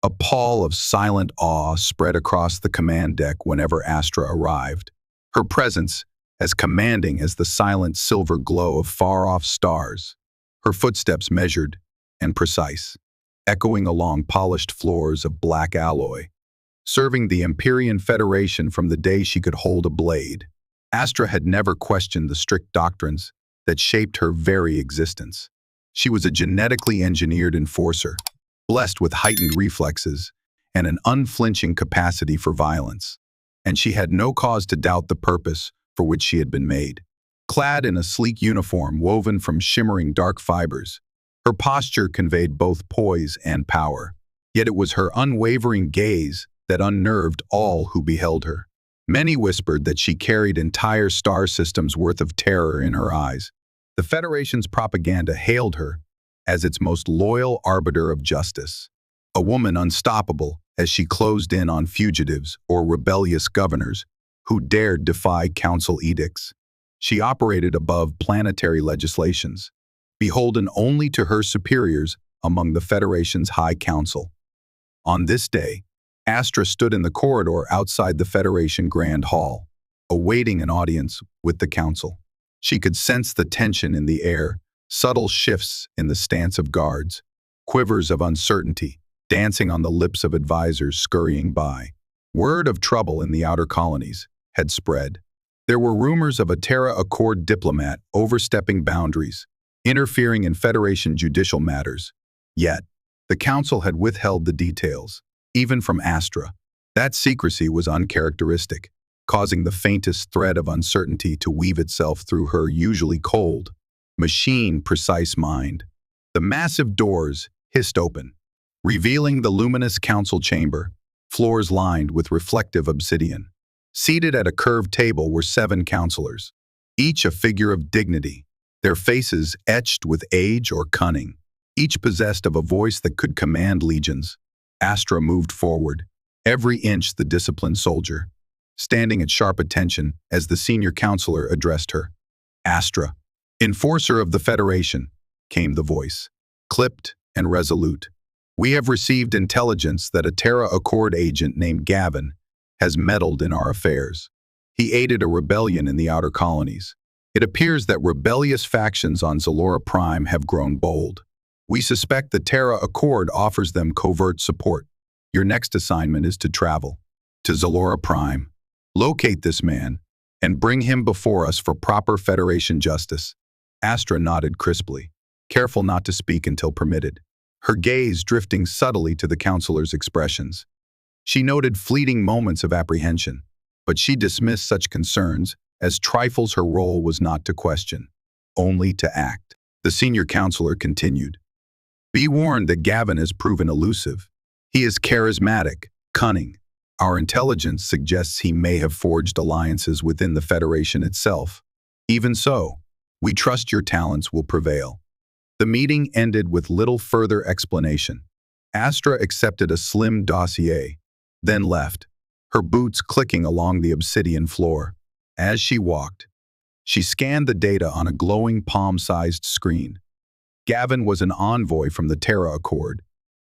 A pall of silent awe spread across the command deck whenever Astra arrived, her presence as commanding as the silent silver glow of far-off stars, her footsteps measured and precise, echoing along polished floors of black alloy, serving the Empyrean Federation from the day she could hold a blade. Astra had never questioned the strict doctrines that shaped her very existence. She was a genetically engineered enforcer, blessed with heightened reflexes and an unflinching capacity for violence, and she had no cause to doubt the purpose for which she had been made. Clad in a sleek uniform woven from shimmering dark fibers, her posture conveyed both poise and power, yet it was her unwavering gaze that unnerved all who beheld her. Many whispered that she carried entire star systems worth of terror in her eyes. The Federation's propaganda hailed her as its most loyal arbiter of justice, a woman unstoppable as she closed in on fugitives or rebellious governors who dared defy council edicts. She operated above planetary legislations, beholden only to her superiors among the Federation's High Council. On this day, Astra stood in the corridor outside the Federation Grand Hall, awaiting an audience with the Council. She could sense the tension in the air, subtle shifts in the stance of guards, quivers of uncertainty dancing on the lips of advisors scurrying by. Word of trouble in the outer colonies had spread. There were rumors of a Terra Accord diplomat overstepping boundaries, interfering in Federation judicial matters. Yet, the Council had withheld the details, even from Astra. That secrecy was uncharacteristic, causing the faintest thread of uncertainty to weave itself through her usually cold, machine-precise mind. The massive doors hissed open, revealing the luminous council chamber, floors lined with reflective obsidian. Seated at a curved table were 7 counselors, each a figure of dignity, their faces etched with age or cunning, each possessed of a voice that could command legions. Astra moved forward, every inch the disciplined soldier, standing at sharp attention as the senior counselor addressed her. Astra, enforcer of the Federation, came the voice, clipped and resolute. We have received intelligence that a Terra Accord agent named Gavin has meddled in our affairs. He aided a rebellion in the outer colonies. It appears that rebellious factions on Zalora Prime have grown bold. We suspect the Terra Accord offers them covert support. Your next assignment is to travel to Zalora Prime, locate this man, and bring him before us for proper Federation justice. Astra nodded crisply, careful not to speak until permitted, her gaze drifting subtly to the counselor's expressions. She noted fleeting moments of apprehension, but she dismissed such concerns as trifles her role was not to question, only to act. The senior counselor continued, be warned that Gavin has proven elusive. He is charismatic, cunning. Our intelligence suggests he may have forged alliances within the Federation itself. Even so, we trust your talents will prevail. The meeting ended with little further explanation. Astra accepted a slim dossier, then left, her boots clicking along the obsidian floor. As she walked, she scanned the data on a glowing palm-sized screen. Gavin was an envoy from the Terra Accord,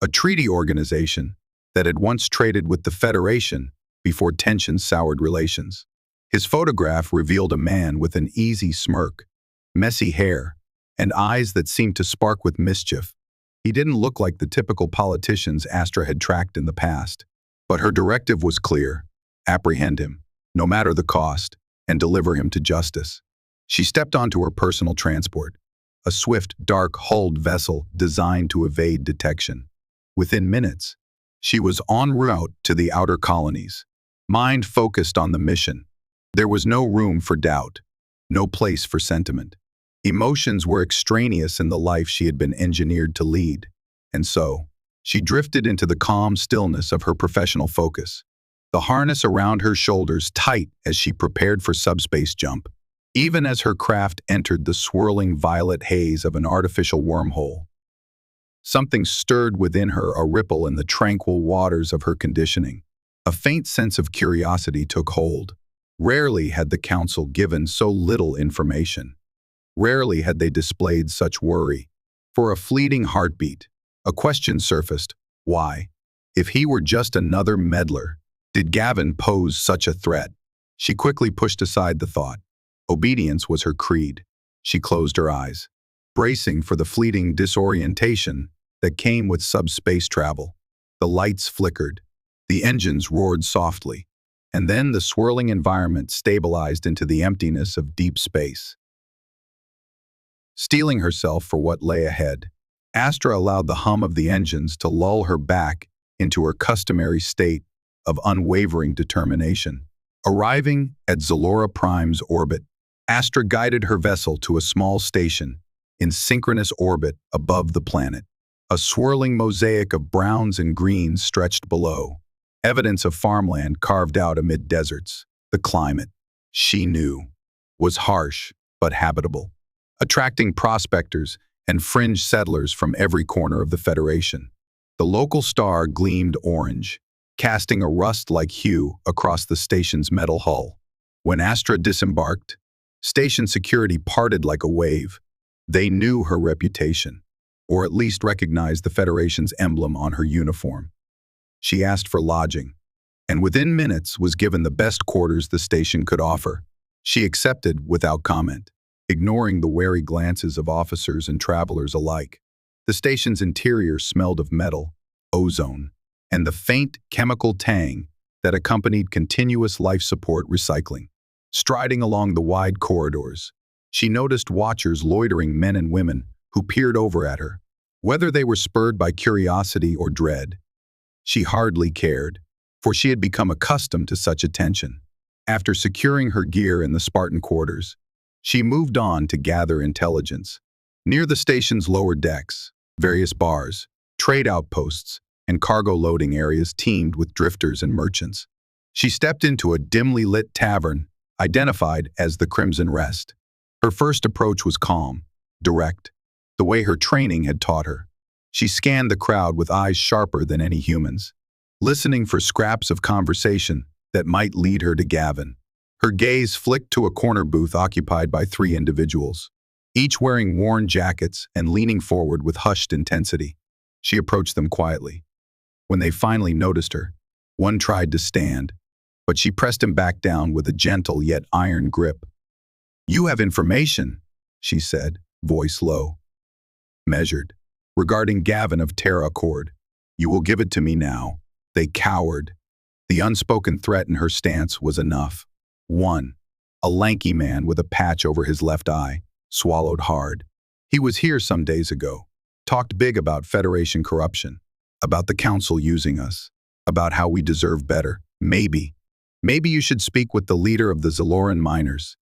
a treaty organization that had once traded with the Federation before tensions soured relations. His photograph revealed a man with an easy smirk, messy hair, and eyes that seemed to spark with mischief. He didn't look like the typical politicians Astra had tracked in the past, but her directive was clear: apprehend him, no matter the cost, and deliver him to justice. She stepped onto her personal transport, a swift, dark-hulled vessel designed to evade detection. Within minutes, she was en route to the outer colonies, mind focused on the mission. There was no room for doubt, no place for sentiment. Emotions were extraneous in the life she had been engineered to lead, and so, she drifted into the calm stillness of her professional focus, the harness around her shoulders tight as she prepared for subspace jump. Even as her craft entered the swirling violet haze of an artificial wormhole, something stirred within her, a ripple in the tranquil waters of her conditioning. A faint sense of curiosity took hold. Rarely had the Council given so little information. Rarely had they displayed such worry. For a fleeting heartbeat, a question surfaced. Why? If he were just another meddler, did Gavin pose such a threat? She quickly pushed aside the thought. Obedience was her creed. She closed her eyes, bracing for the fleeting disorientation that came with subspace travel. The lights flickered, the engines roared softly, and then the swirling environment stabilized into the emptiness of deep space. Steeling herself for what lay ahead, Astra allowed the hum of the engines to lull her back into her customary state of unwavering determination. Arriving at Zalora Prime's orbit, Astra guided her vessel to a small station in synchronous orbit above the planet. A swirling mosaic of browns and greens stretched below, evidence of farmland carved out amid deserts. The climate, she knew, was harsh but habitable, attracting prospectors and fringe settlers from every corner of the Federation. The local star gleamed orange, casting a rust-like hue across the station's metal hull. When Astra disembarked, station security parted like a wave. They knew her reputation, or at least recognized the Federation's emblem on her uniform. She asked for lodging, and within minutes was given the best quarters the station could offer. She accepted without comment, ignoring the wary glances of officers and travelers alike. The station's interior smelled of metal, ozone, and the faint chemical tang that accompanied continuous life support recycling. Striding along the wide corridors, she noticed watchers loitering men and women who peered over at her. Whether they were spurred by curiosity or dread, she hardly cared, for she had become accustomed to such attention. After securing her gear in the Spartan quarters, she moved on to gather intelligence. Near the station's lower decks, various bars, trade outposts, and cargo loading areas teemed with drifters and merchants. She stepped into a dimly lit tavern, identified as the Crimson Rest. Her first approach was calm, direct, the way her training had taught her. She scanned the crowd with eyes sharper than any human's, listening for scraps of conversation that might lead her to Gavin. Her gaze flicked to a corner booth occupied by 3 individuals, each wearing worn jackets and leaning forward with hushed intensity. She approached them quietly. When they finally noticed her, one tried to stand, but she pressed him back down with a gentle yet iron grip. "You have information," she said, voice low, measured, regarding Gavin of Terra Accord. "You will give it to me now." They cowered. The unspoken threat in her stance was enough. One, a lanky man with a patch over his left eye, swallowed hard. "He was here some days ago, talked big about Federation corruption, about the Council using us, about how we deserve better. Maybe you should speak with the leader of the Zaloran miners.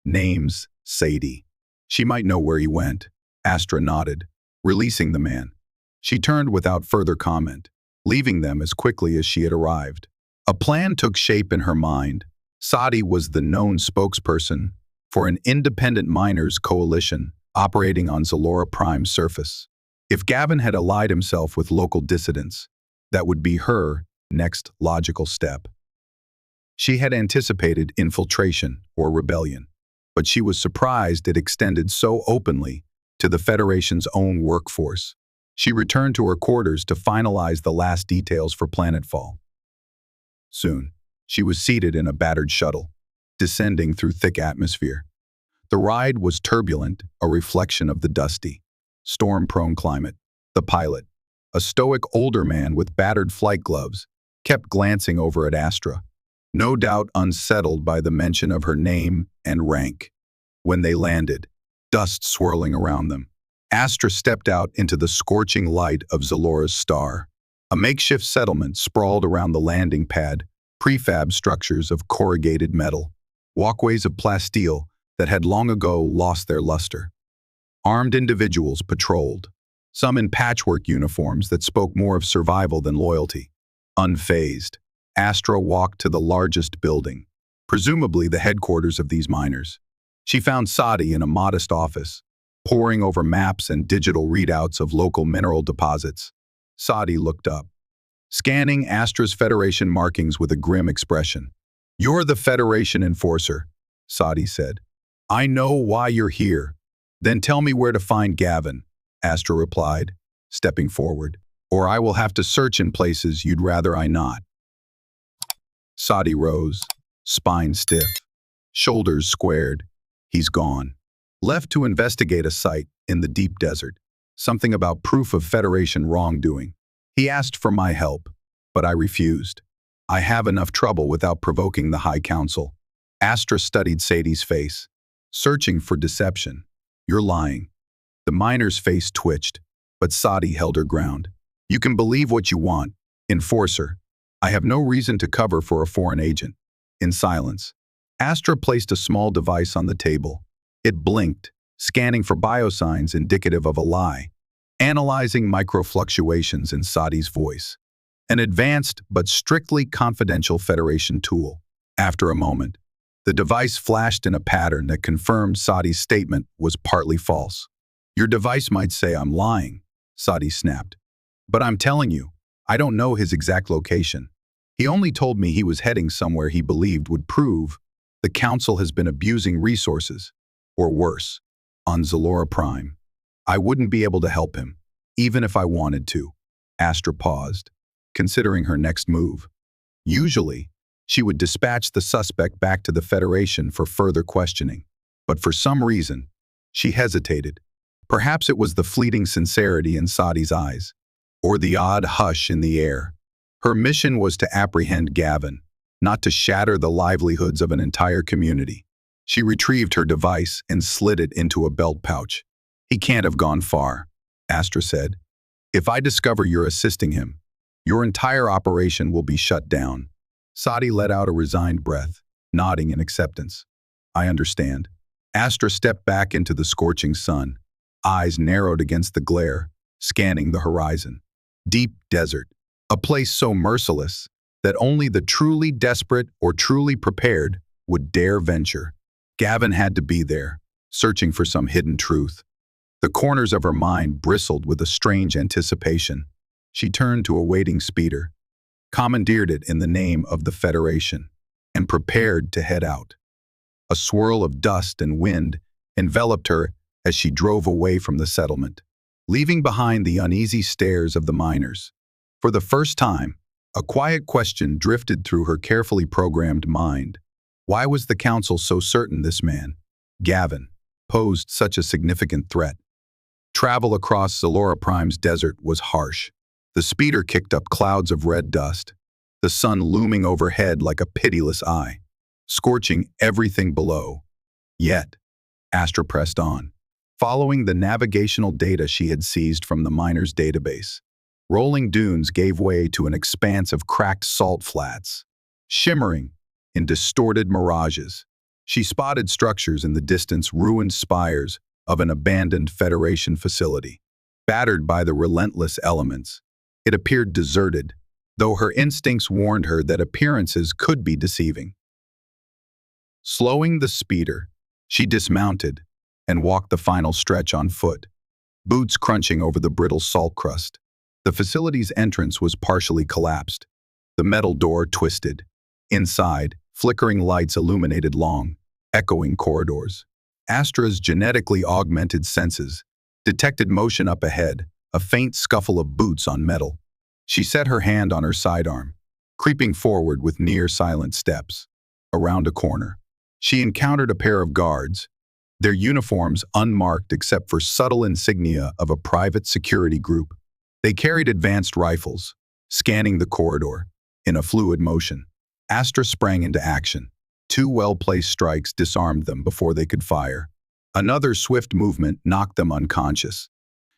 Name's Sadie. She might know where he went." Astra nodded, releasing the man. She turned without further comment, leaving them as quickly as she had arrived. A plan took shape in her mind. Sadie was the known spokesperson for an independent miners' coalition operating on Zalora Prime's surface. If Gavin had allied himself with local dissidents, that would be her next logical step. She had anticipated infiltration or rebellion, but she was surprised it extended so openly to the Federation's own workforce. She returned to her quarters to finalize the last details for planetfall. Soon, she was seated in a battered shuttle, descending through thick atmosphere. The ride was turbulent, a reflection of the dusty, storm-prone climate. The pilot, a stoic older man with battered flight gloves, kept glancing over at Astra, no doubt unsettled by the mention of her name and rank. When they landed, dust swirling around them, Astra stepped out into the scorching light of Zalora's star. A makeshift settlement sprawled around the landing pad, prefab structures of corrugated metal, walkways of plasteel that had long ago lost their luster. Armed individuals patrolled, some in patchwork uniforms that spoke more of survival than loyalty. Unfazed, Astra walked to the largest building, presumably the headquarters of these miners. She found Sadie in a modest office, poring over maps and digital readouts of local mineral deposits. Sadie looked up, scanning Astra's Federation markings with a grim expression. "You're the Federation enforcer," Sadie said. "I know why you're here. Then tell me where to find Gavin," Astra replied, stepping forward. or I will have to search in places you'd rather I not." Sadi rose, spine stiff, shoulders squared. He's gone. Left to investigate a site in the deep desert. Something about proof of Federation wrongdoing. He asked for my help, but I refused. I have enough trouble without provoking the High Council. Astra studied Sadie's face, searching for deception. "You're lying." The miner's face twitched, but Sadi held her ground. "You can believe what you want. Enforcer. I have no reason to cover for a foreign agent." In silence, Astra placed a small device on the table. It blinked, scanning for biosigns indicative of a lie, analyzing microfluctuations in Sadi's voice. An advanced but strictly confidential Federation tool. After a moment, the device flashed in a pattern that confirmed Sadi's statement was partly false. "Your device might say I'm lying," Sadi snapped. "But I'm telling you, I don't know his exact location. He only told me he was heading somewhere he believed would prove the Council has been abusing resources, or worse, on Zalora Prime. I wouldn't be able to help him, even if I wanted to." Astra paused, considering her next move. Usually, she would dispatch the suspect back to the Federation for further questioning. But for some reason, she hesitated. Perhaps it was the fleeting sincerity in Sadi's eyes, or the odd hush in the air. Her mission was to apprehend Gavin, not to shatter the livelihoods of an entire community. She retrieved her device and slid it into a belt pouch. "He can't have gone far," Astra said. "If I discover you're assisting him, your entire operation will be shut down." Sadi let out a resigned breath, nodding in acceptance. "I understand." Astra stepped back into the scorching sun, eyes narrowed against the glare, scanning the horizon. Deep desert, a place so merciless that only the truly desperate or truly prepared would dare venture. Gavin had to be there, searching for some hidden truth. The corners of her mind bristled with a strange anticipation. She turned to a waiting speeder, commandeered it in the name of the Federation, and prepared to head out. A swirl of dust and wind enveloped her as she drove away from the settlement, leaving behind the uneasy stares of the miners. For the first time, a quiet question drifted through her carefully programmed mind. Why was the Council so certain this man, Gavin, posed such a significant threat? Travel across Zalora Prime's desert was harsh. The speeder kicked up clouds of red dust, the sun looming overhead like a pitiless eye, scorching everything below. Yet, Astra pressed on, following the navigational data she had seized from the miner's database. Rolling dunes gave way to an expanse of cracked salt flats, shimmering in distorted mirages. She spotted structures in the distance, ruined spires of an abandoned Federation facility. Battered by the relentless elements, it appeared deserted, though her instincts warned her that appearances could be deceiving. Slowing the speeder, she dismounted and walked the final stretch on foot, boots crunching over the brittle salt crust. The facility's entrance was partially collapsed. The metal door twisted. Inside, flickering lights illuminated long, echoing corridors. Astra's genetically augmented senses detected motion up ahead, a faint scuffle of boots on metal. She set her hand on her sidearm, creeping forward with near-silent steps. Around a corner, she encountered a pair of guards, their uniforms unmarked except for subtle insignia of a private security group. They carried advanced rifles, scanning the corridor in a fluid motion. Astra sprang into action. Two well-placed strikes disarmed them before they could fire. Another swift movement knocked them unconscious.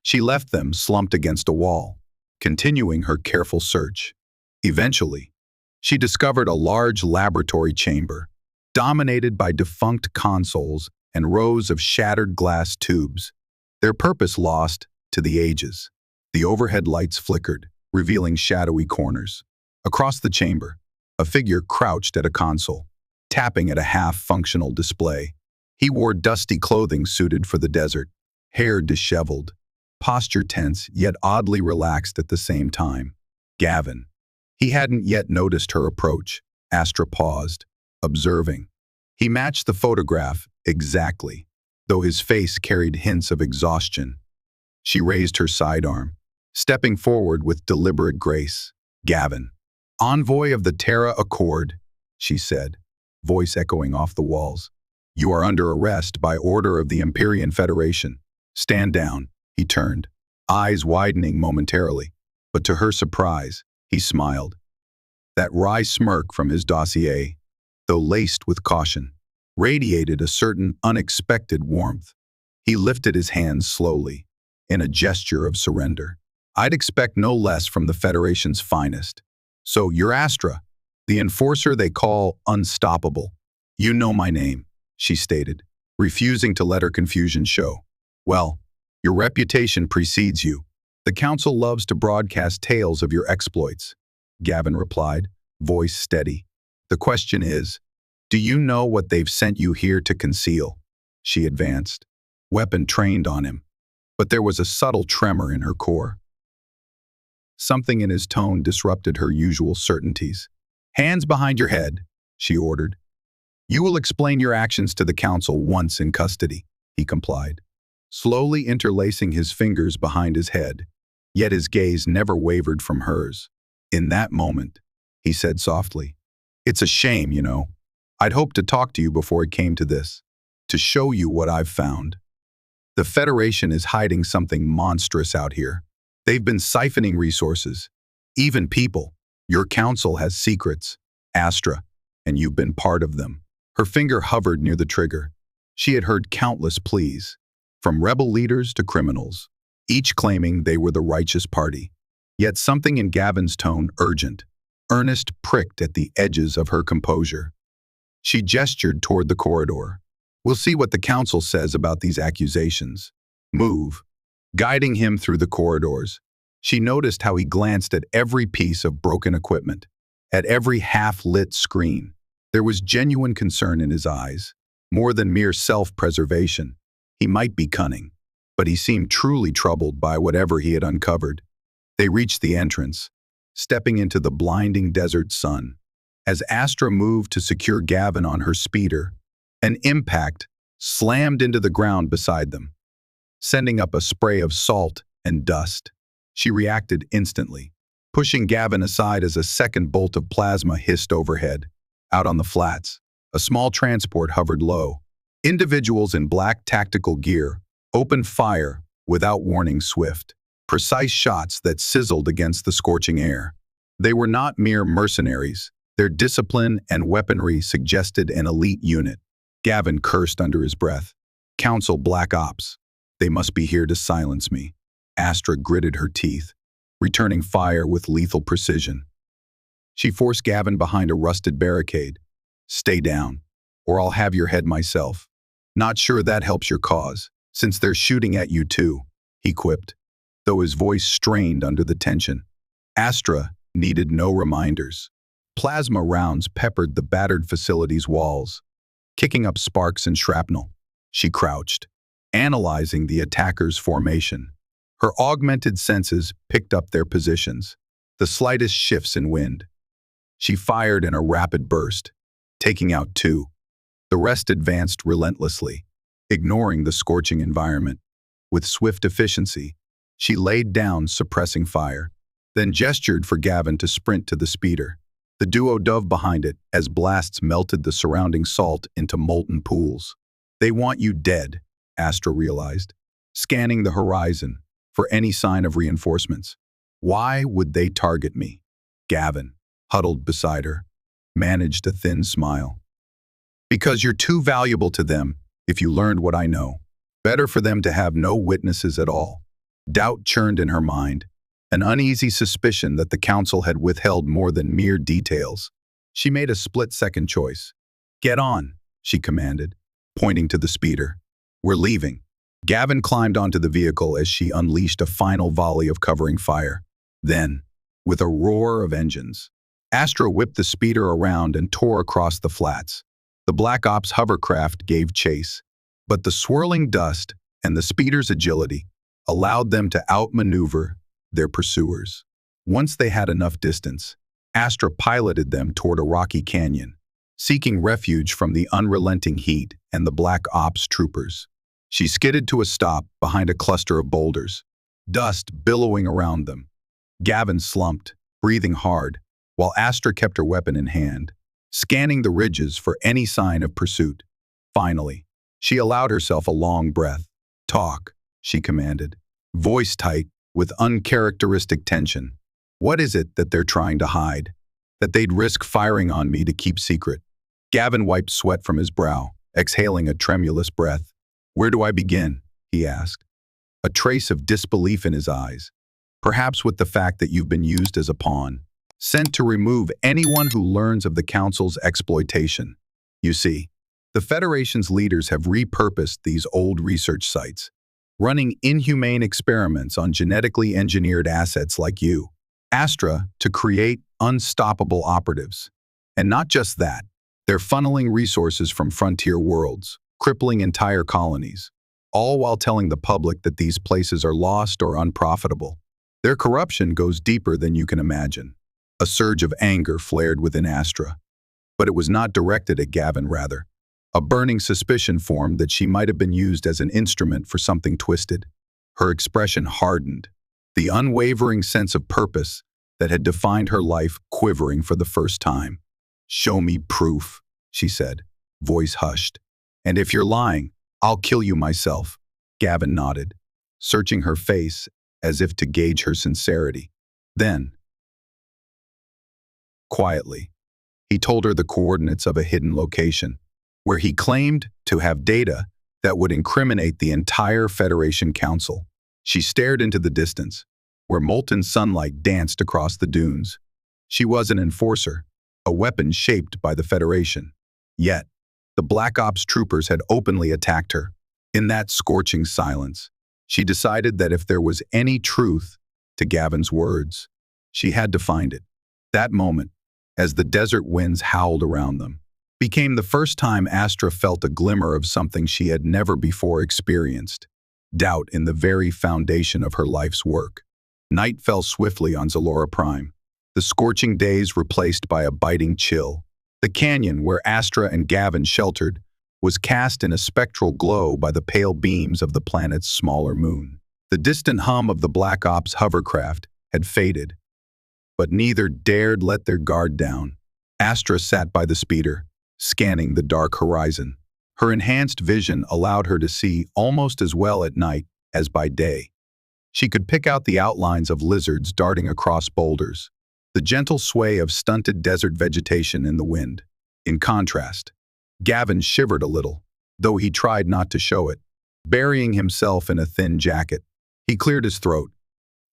She left them slumped against a wall, continuing her careful search. Eventually, she discovered a large laboratory chamber, dominated by defunct consoles and rows of shattered glass tubes, their purpose lost to the ages. The overhead lights flickered, revealing shadowy corners. Across the chamber, a figure crouched at a console, tapping at a half-functional display. He wore dusty clothing suited for the desert, hair disheveled, posture tense yet oddly relaxed at the same time. Gavin. He hadn't yet noticed her approach. Astra paused, observing. He matched the photograph exactly, though his face carried hints of exhaustion. She raised her sidearm, stepping forward with deliberate grace. Gavin, envoy of the Terra Accord, she said, voice echoing off the walls. You are under arrest by order of the Empyrean Federation. Stand down, he turned, eyes widening momentarily. But to her surprise, he smiled. That wry smirk from his dossier, though laced with caution, radiated a certain unexpected warmth. He lifted his hands slowly, in a gesture of surrender. I'd expect no less from the Federation's finest. So you're Astra, the enforcer they call unstoppable. You know my name, she stated, refusing to let her confusion show. Well, your reputation precedes you. The Council loves to broadcast tales of your exploits, Gavin replied, voice steady. The question is, do you know what they've sent you here to conceal? She advanced, weapon trained on him. But there was a subtle tremor in her core. Something in his tone disrupted her usual certainties. Hands behind your head, she ordered. You will explain your actions to the Council once in custody, he complied, slowly interlacing his fingers behind his head, yet his gaze never wavered from hers. In that moment, he said softly, it's a shame, you know. I'd hoped to talk to you before it came to this, to show you what I've found. The Federation is hiding something monstrous out here. They've been siphoning resources, even people. Your council has secrets, Astra, and you've been part of them. Her finger hovered near the trigger. She had heard countless pleas, from rebel leaders to criminals, each claiming they were the righteous party. Yet something in Gavin's tone, urgent, earnest, pricked at the edges of her composure. She gestured toward the corridor. We'll see what the council says about these accusations. Move. Guiding him through the corridors, she noticed how he glanced at every piece of broken equipment, at every half-lit screen. There was genuine concern in his eyes, more than mere self-preservation. He might be cunning, but he seemed truly troubled by whatever he had uncovered. They reached the entrance, stepping into the blinding desert sun. As Astra moved to secure Gavin on her speeder, an impact slammed into the ground beside them, sending up a spray of salt and dust. She reacted instantly, pushing Gavin aside as a second bolt of plasma hissed overhead. Out on the flats, a small transport hovered low. Individuals in black tactical gear opened fire without warning swift, precise shots that sizzled against the scorching air. They were not mere mercenaries. Their discipline and weaponry suggested an elite unit. Gavin cursed under his breath. Council Black Ops. They must be here to silence me. Astra gritted her teeth, returning fire with lethal precision. She forced Gavin behind a rusted barricade. Stay down, or I'll have your head myself. Not sure that helps your cause, since they're shooting at you too, he quipped, though his voice strained under the tension. Astra needed no reminders. Plasma rounds peppered the battered facility's walls, kicking up sparks and shrapnel. She crouched, analyzing the attacker's formation. Her augmented senses picked up their positions, the slightest shifts in wind. She fired in a rapid burst, taking out two. The rest advanced relentlessly, ignoring the scorching environment. With swift efficiency, she laid down, suppressing fire, then gestured for Gavin to sprint to the speeder. The duo dove behind it as blasts melted the surrounding salt into molten pools. They want you dead, Astra realized, scanning the horizon for any sign of reinforcements. Why would they target me? Gavin, huddled beside her, managed a thin smile. Because you're too valuable to them if you learned what I know. Better for them to have no witnesses at all. Doubt churned in her mind, an uneasy suspicion that the council had withheld more than mere details. She made a split-second choice. Get on, she commanded, pointing to the speeder. We're leaving. Gavin climbed onto the vehicle as she unleashed a final volley of covering fire. Then, with a roar of engines, Astra whipped the speeder around and tore across the flats. The Black Ops hovercraft gave chase, but the swirling dust and the speeder's agility allowed them to outmaneuver their pursuers. Once they had enough distance, Astra piloted them toward a rocky canyon, seeking refuge from the unrelenting heat and the Black Ops troopers. She skidded to a stop behind a cluster of boulders, dust billowing around them. Gavin slumped, breathing hard, while Astra kept her weapon in hand, scanning the ridges for any sign of pursuit. Finally, she allowed herself a long breath. "Talk," she commanded, voice tight with uncharacteristic tension. "What is it that they're trying to hide? That they'd risk firing on me to keep secret?" Gavin wiped sweat from his brow, exhaling a tremulous breath. "Where do I begin?" he asked, a trace of disbelief in his eyes. "Perhaps with the fact that you've been used as a pawn, sent to remove anyone who learns of the Council's exploitation. You see, the Federation's leaders have repurposed these old research sites, running inhumane experiments on genetically engineered assets like you, Astra, to create unstoppable operatives. And not just that, they're funneling resources from frontier worlds, crippling entire colonies, all while telling the public that these places are lost or unprofitable. Their corruption goes deeper than you can imagine." A surge of anger flared within Astra, but it was not directed at Gavin, rather. A burning suspicion formed that she might have been used as an instrument for something twisted. Her expression hardened, the unwavering sense of purpose that had defined her life quivering for the first time. "Show me proof," she said, voice hushed. "And if you're lying, I'll kill you myself." Gavin nodded, searching her face as if to gauge her sincerity. Then, quietly, he told her the coordinates of a hidden location, where he claimed to have data that would incriminate the entire Federation Council. She stared into the distance, where molten sunlight danced across the dunes. She was an enforcer, a weapon shaped by the Federation. Yet, the Black Ops troopers had openly attacked her. In that scorching silence, she decided that if there was any truth to Gavin's words, she had to find it. That moment, as the desert winds howled around them, became the first time Astra felt a glimmer of something she had never before experienced: doubt in the very foundation of her life's work. Night fell swiftly on Zalora Prime, the scorching days replaced by a biting chill. The canyon where Astra and Gavin sheltered was cast in a spectral glow by the pale beams of the planet's smaller moon. The distant hum of the Black Ops hovercraft had faded, but neither dared let their guard down. Astra sat by the speeder, scanning the dark horizon. Her enhanced vision allowed her to see almost as well at night as by day. She could pick out the outlines of lizards darting across boulders, the gentle sway of stunted desert vegetation in the wind. In contrast, Gavin shivered a little, though he tried not to show it, burying himself in a thin jacket. He cleared his throat.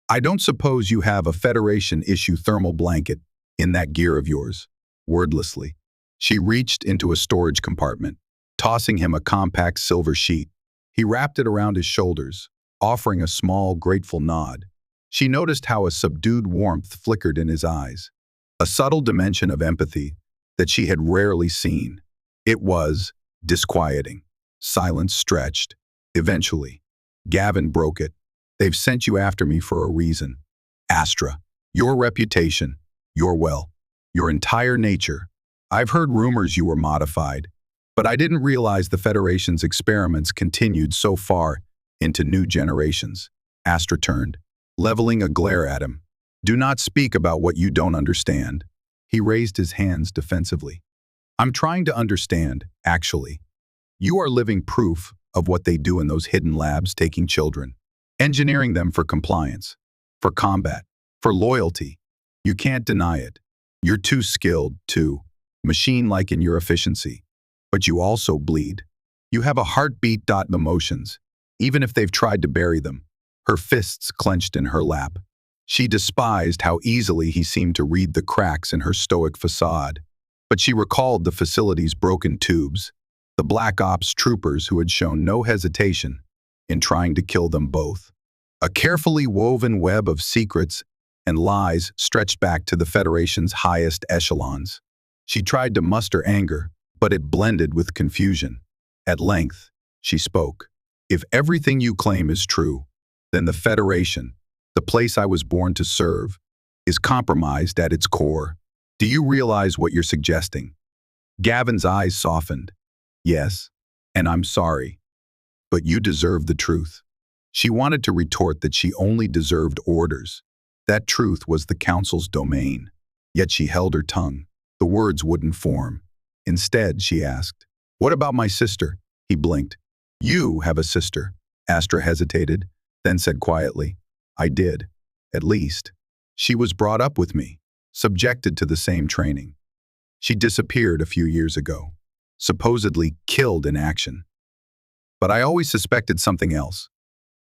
"I don't suppose you have a Federation-issue thermal blanket in that gear of yours?" Wordlessly, she reached into a storage compartment, tossing him a compact silver sheet. He wrapped it around his shoulders, offering a small, grateful nod. She noticed how a subdued warmth flickered in his eyes, a subtle dimension of empathy that she had rarely seen. It was disquieting. Silence stretched. Eventually, Gavin broke it. "They've sent you after me for a reason. Astra, your reputation, your entire nature. I've heard rumors you were modified, but I didn't realize the Federation's experiments continued so far into new generations." Astra turned, leveling a glare at him. "Do not speak about what you don't understand." He raised his hands defensively. "I'm trying to understand, actually. You are living proof of what they do in those hidden labs, taking children, engineering them for compliance, for combat, for loyalty. You can't deny it. You're too skilled, too machine-like in your efficiency. But you also bleed. You have a heartbeat. Emotions, even if they've tried to bury them." Her fists clenched in her lap. She despised how easily he seemed to read the cracks in her stoic facade. But she recalled the facility's broken tubes, the Black Ops troopers who had shown no hesitation in trying to kill them both. A carefully woven web of secrets and lies stretched back to the Federation's highest echelons. She tried to muster anger, but it blended with confusion. At length, she spoke. "If everything you claim is true, then the Federation, the place I was born to serve, is compromised at its core. Do you realize what you're suggesting?" Gavin's eyes softened. "Yes, and I'm sorry. But you deserve the truth." She wanted to retort that she only deserved orders. That truth was the Council's domain. Yet she held her tongue. The words wouldn't form. Instead, she asked, "What about my sister?" He blinked. "You have a sister." Astra hesitated, then said quietly, "I did. At least. She was brought up with me, subjected to the same training. She disappeared a few years ago, supposedly killed in action. But I always suspected something else.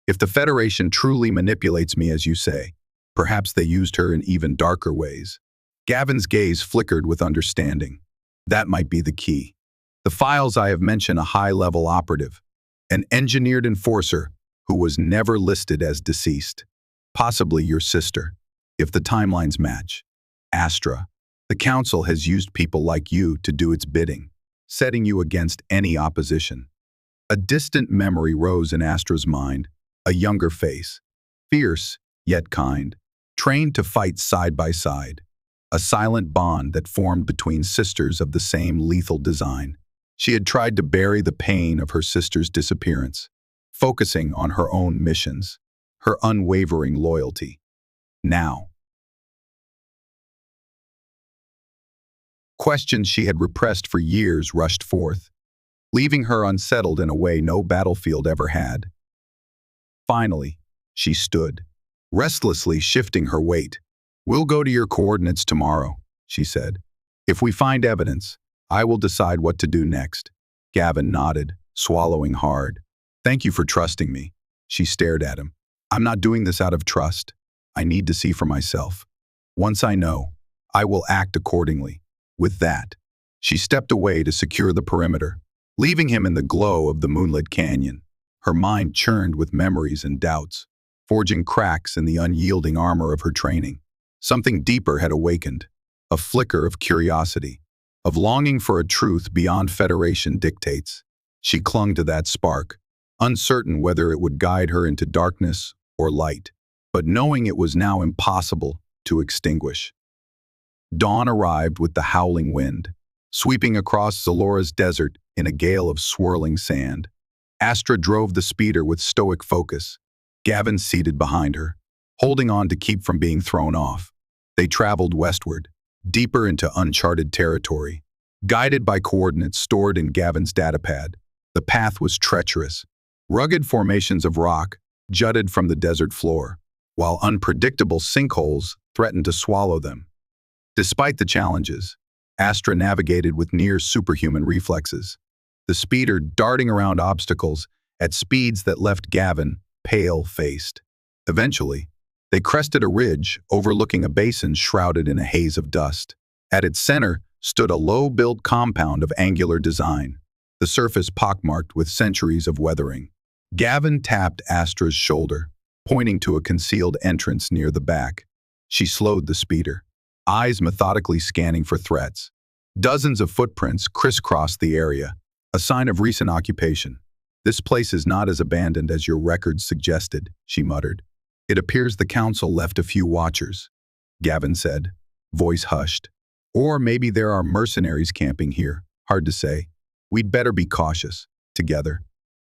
If the Federation truly manipulates me as you say, perhaps they used her in even darker ways." Gavin's gaze flickered with understanding. That might be the key. The files I have mentioned a high-level operative, an engineered enforcer who was never listed as deceased. Possibly your sister, if the timelines match. Astra. The Council has used people like you to do its bidding, setting you against any opposition. A distant memory rose in Astra's mind, a younger face, fierce yet kind, trained to fight side by side. A silent bond that formed between sisters of the same lethal design. She had tried to bury the pain of her sister's disappearance, focusing on her own missions, her unwavering loyalty. Now, questions she had repressed for years rushed forth, leaving her unsettled in a way no battlefield ever had. Finally, she stood, restlessly shifting her weight. "We'll go to your coordinates tomorrow," she said. "If we find evidence, I will decide what to do next." Gavin nodded, swallowing hard. "Thank you for trusting me." She stared at him. "I'm not doing this out of trust. I need to see for myself. Once I know, I will act accordingly." With that, she stepped away to secure the perimeter, leaving him in the glow of the moonlit canyon. Her mind churned with memories and doubts, forging cracks in the unyielding armor of her training. Something deeper had awakened, a flicker of curiosity, of longing for a truth beyond Federation dictates. She clung to that spark, uncertain whether it would guide her into darkness or light, but knowing it was now impossible to extinguish. Dawn arrived with the howling wind, sweeping across Zalora's desert in a gale of swirling sand. Astra drove the speeder with stoic focus, Gavin seated behind her, holding on to keep from being thrown off. They traveled westward, deeper into uncharted territory. Guided by coordinates stored in Gavin's datapad, the path was treacherous. Rugged formations of rock jutted from the desert floor, while unpredictable sinkholes threatened to swallow them. Despite the challenges, Astra navigated with near-superhuman reflexes, the speeder darting around obstacles at speeds that left Gavin pale-faced. Eventually, they crested a ridge overlooking a basin shrouded in a haze of dust. At its center stood a low-built compound of angular design, the surface pockmarked with centuries of weathering. Gavin tapped Astra's shoulder, pointing to a concealed entrance near the back. She slowed the speeder, eyes methodically scanning for threats. Dozens of footprints crisscrossed the area, a sign of recent occupation. "This place is not as abandoned as your records suggested," she muttered. "It appears the Council left a few watchers," Gavin said, voice hushed. "Or maybe there are mercenaries camping here, hard to say. We'd better be cautious." Together,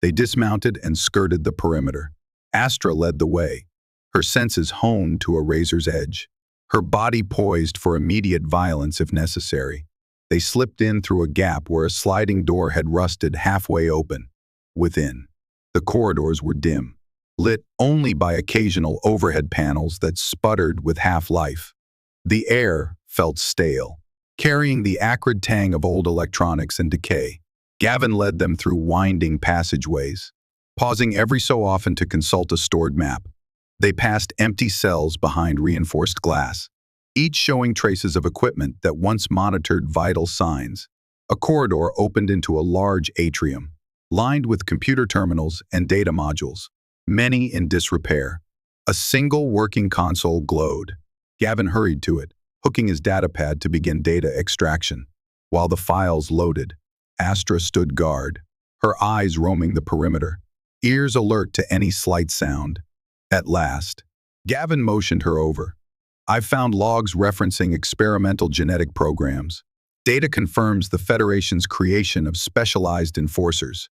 they dismounted and skirted the perimeter. Astra led the way, her senses honed to a razor's edge, her body poised for immediate violence if necessary. They slipped in through a gap where a sliding door had rusted halfway open. Within, the corridors were dim, lit only by occasional overhead panels that sputtered with half-life. The air felt stale, carrying the acrid tang of old electronics and decay. Gavin led them through winding passageways, pausing every so often to consult a stored map. They passed empty cells behind reinforced glass, each showing traces of equipment that once monitored vital signs. A corridor opened into a large atrium, lined with computer terminals and data modules, many in disrepair. A single working console glowed. Gavin hurried to it, hooking his datapad to begin data extraction. While the files loaded, Astra stood guard, her eyes roaming the perimeter, ears alert to any slight sound. At last, Gavin motioned her over. "I've found logs referencing experimental genetic programs. Data confirms the Federation's creation of specialized enforcers.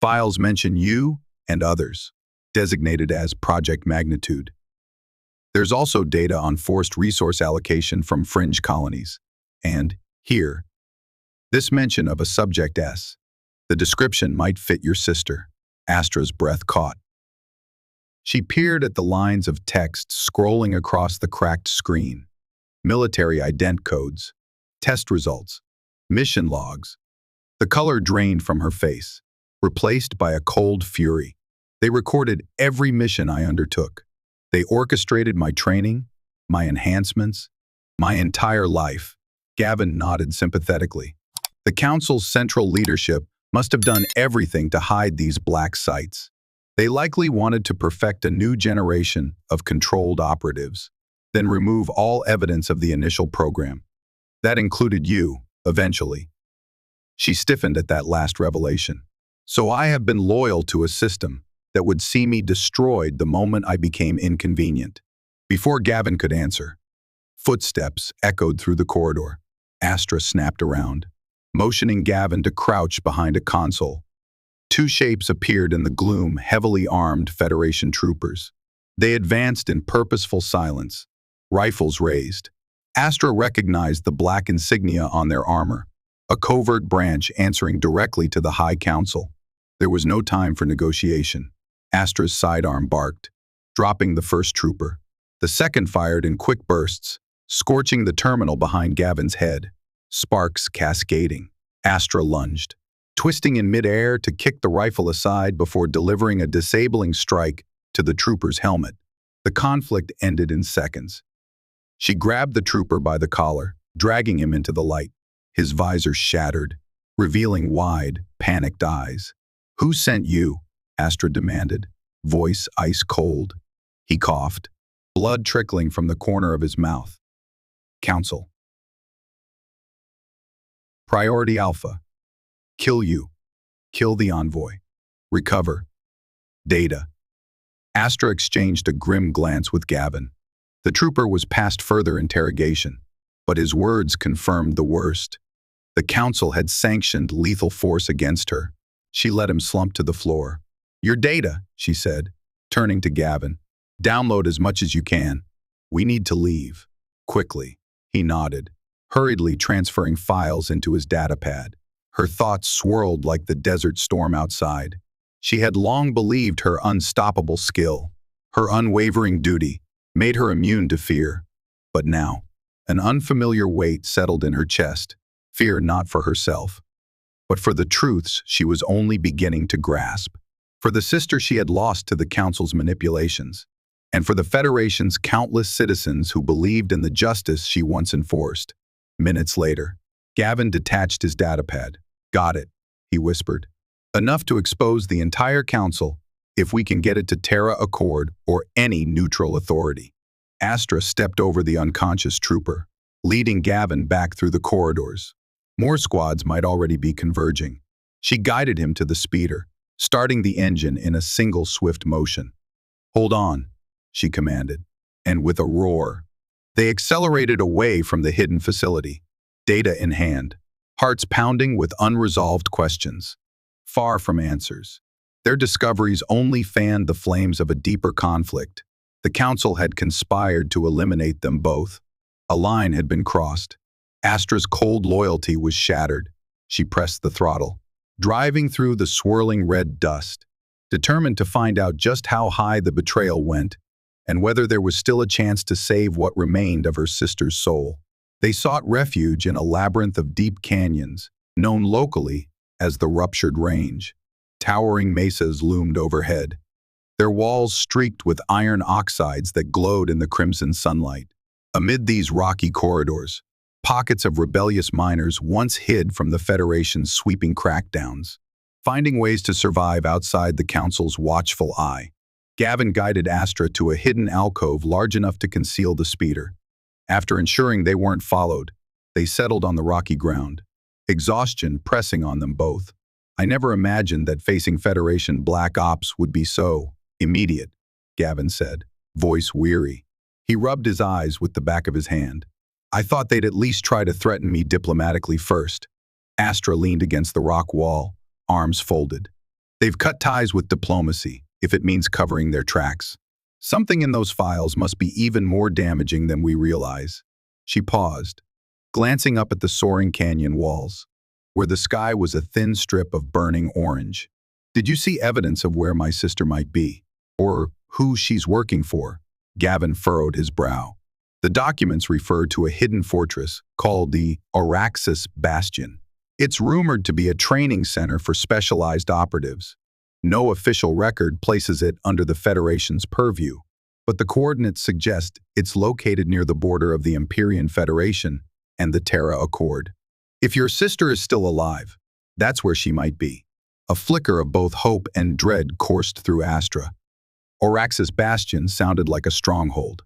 Files mention you and others. designated as Project Magnitude. There's also data on forced resource allocation from fringe colonies. And, here, this mention of a Subject S. The description might fit your sister. Astra's breath caught. She peered at the lines of text scrolling across the cracked screen. Military ident codes, test results, mission logs. The color drained from her face, replaced by a cold fury. They recorded every mission I undertook. They orchestrated my training, my enhancements, my entire life. Gavin nodded sympathetically. The Council's central leadership must have done everything to hide these black sites. They likely wanted to perfect a new generation of controlled operatives, then remove all evidence of the initial program. That included you, eventually. She stiffened at that last revelation. So I have been loyal to a system that would see me destroyed the moment I became inconvenient. Before Gavin could answer, footsteps echoed through the corridor. Astra snapped around, motioning Gavin to crouch behind a console. Two shapes appeared in the gloom, heavily armed Federation troopers. They advanced in purposeful silence, rifles raised. Astra recognized the black insignia on their armor, a covert branch answering directly to the High Council. There was no time for negotiation. Astra's sidearm barked, dropping the first trooper. The second fired in quick bursts, scorching the terminal behind Gavin's head, sparks cascading. Astra lunged, twisting in midair to kick the rifle aside before delivering a disabling strike to the trooper's helmet. The conflict ended in seconds. She grabbed the trooper by the collar, dragging him into the light. His visor shattered, revealing wide, panicked eyes. "Who sent you?" Astra demanded, voice ice cold. He coughed, blood trickling from the corner of his mouth. "Council. Priority Alpha. Kill you. Kill the envoy. Recover. Data." Astra exchanged a grim glance with Gavin. The trooper was past further interrogation, but his words confirmed the worst. The Council had sanctioned lethal force against her. She let him slump to the floor. "Your data," she said, turning to Gavin. "Download as much as you can. We need to leave. Quickly." He nodded, hurriedly transferring files into his datapad. Her thoughts swirled like the desert storm outside. She had long believed her unstoppable skill, her unwavering duty, made her immune to fear. But now, an unfamiliar weight settled in her chest, fear not for herself, but for the truths she was only beginning to grasp. For the sister she had lost to the Council's manipulations, and for the Federation's countless citizens who believed in the justice she once enforced. Minutes later, Gavin detached his datapad. "Got it," he whispered. "Enough to expose the entire Council if we can get it to Terra Accord or any neutral authority." Astra stepped over the unconscious trooper, leading Gavin back through the corridors. More squads might already be converging. She guided him to the speeder, starting the engine in a single swift motion. "Hold on," she commanded, and with a roar, they accelerated away from the hidden facility, data in hand, hearts pounding with unresolved questions, far from answers. Their discoveries only fanned the flames of a deeper conflict. The Council had conspired to eliminate them both. A line had been crossed. Astra's cold loyalty was shattered. She pressed the throttle, driving through the swirling red dust, determined to find out just how high the betrayal went and whether there was still a chance to save what remained of her sister's soul. They sought refuge in a labyrinth of deep canyons, known locally as the Ruptured Range. Towering mesas loomed overhead, their walls streaked with iron oxides that glowed in the crimson sunlight. Amid these rocky corridors, pockets of rebellious miners once hid from the Federation's sweeping crackdowns, finding ways to survive outside the Council's watchful eye. Gavin guided Astra to a hidden alcove large enough to conceal the speeder. After ensuring they weren't followed, they settled on the rocky ground, exhaustion pressing on them both. "I never imagined that facing Federation Black Ops would be so immediate," Gavin said, voice weary. He rubbed his eyes with the back of his hand. "I thought they'd at least try to threaten me diplomatically first." Astra leaned against the rock wall, arms folded. "They've cut ties with diplomacy. if it means covering their tracks. Something in those files must be even more damaging than we realize. She paused, glancing up at the soaring canyon walls, where the sky was a thin strip of burning orange. Did you see evidence of where my sister might be? Or who she's working for? Gavin furrowed his brow. The documents refer to a hidden fortress called the Araxis Bastion. It's rumored to be a training center for specialized operatives. No official record places it under the Federation's purview, but the coordinates suggest it's located near the border of the Empyrean Federation and the Terra Accord. If your sister is still alive, that's where she might be. A flicker of both hope and dread coursed through Astra. Araxis Bastion sounded like a stronghold.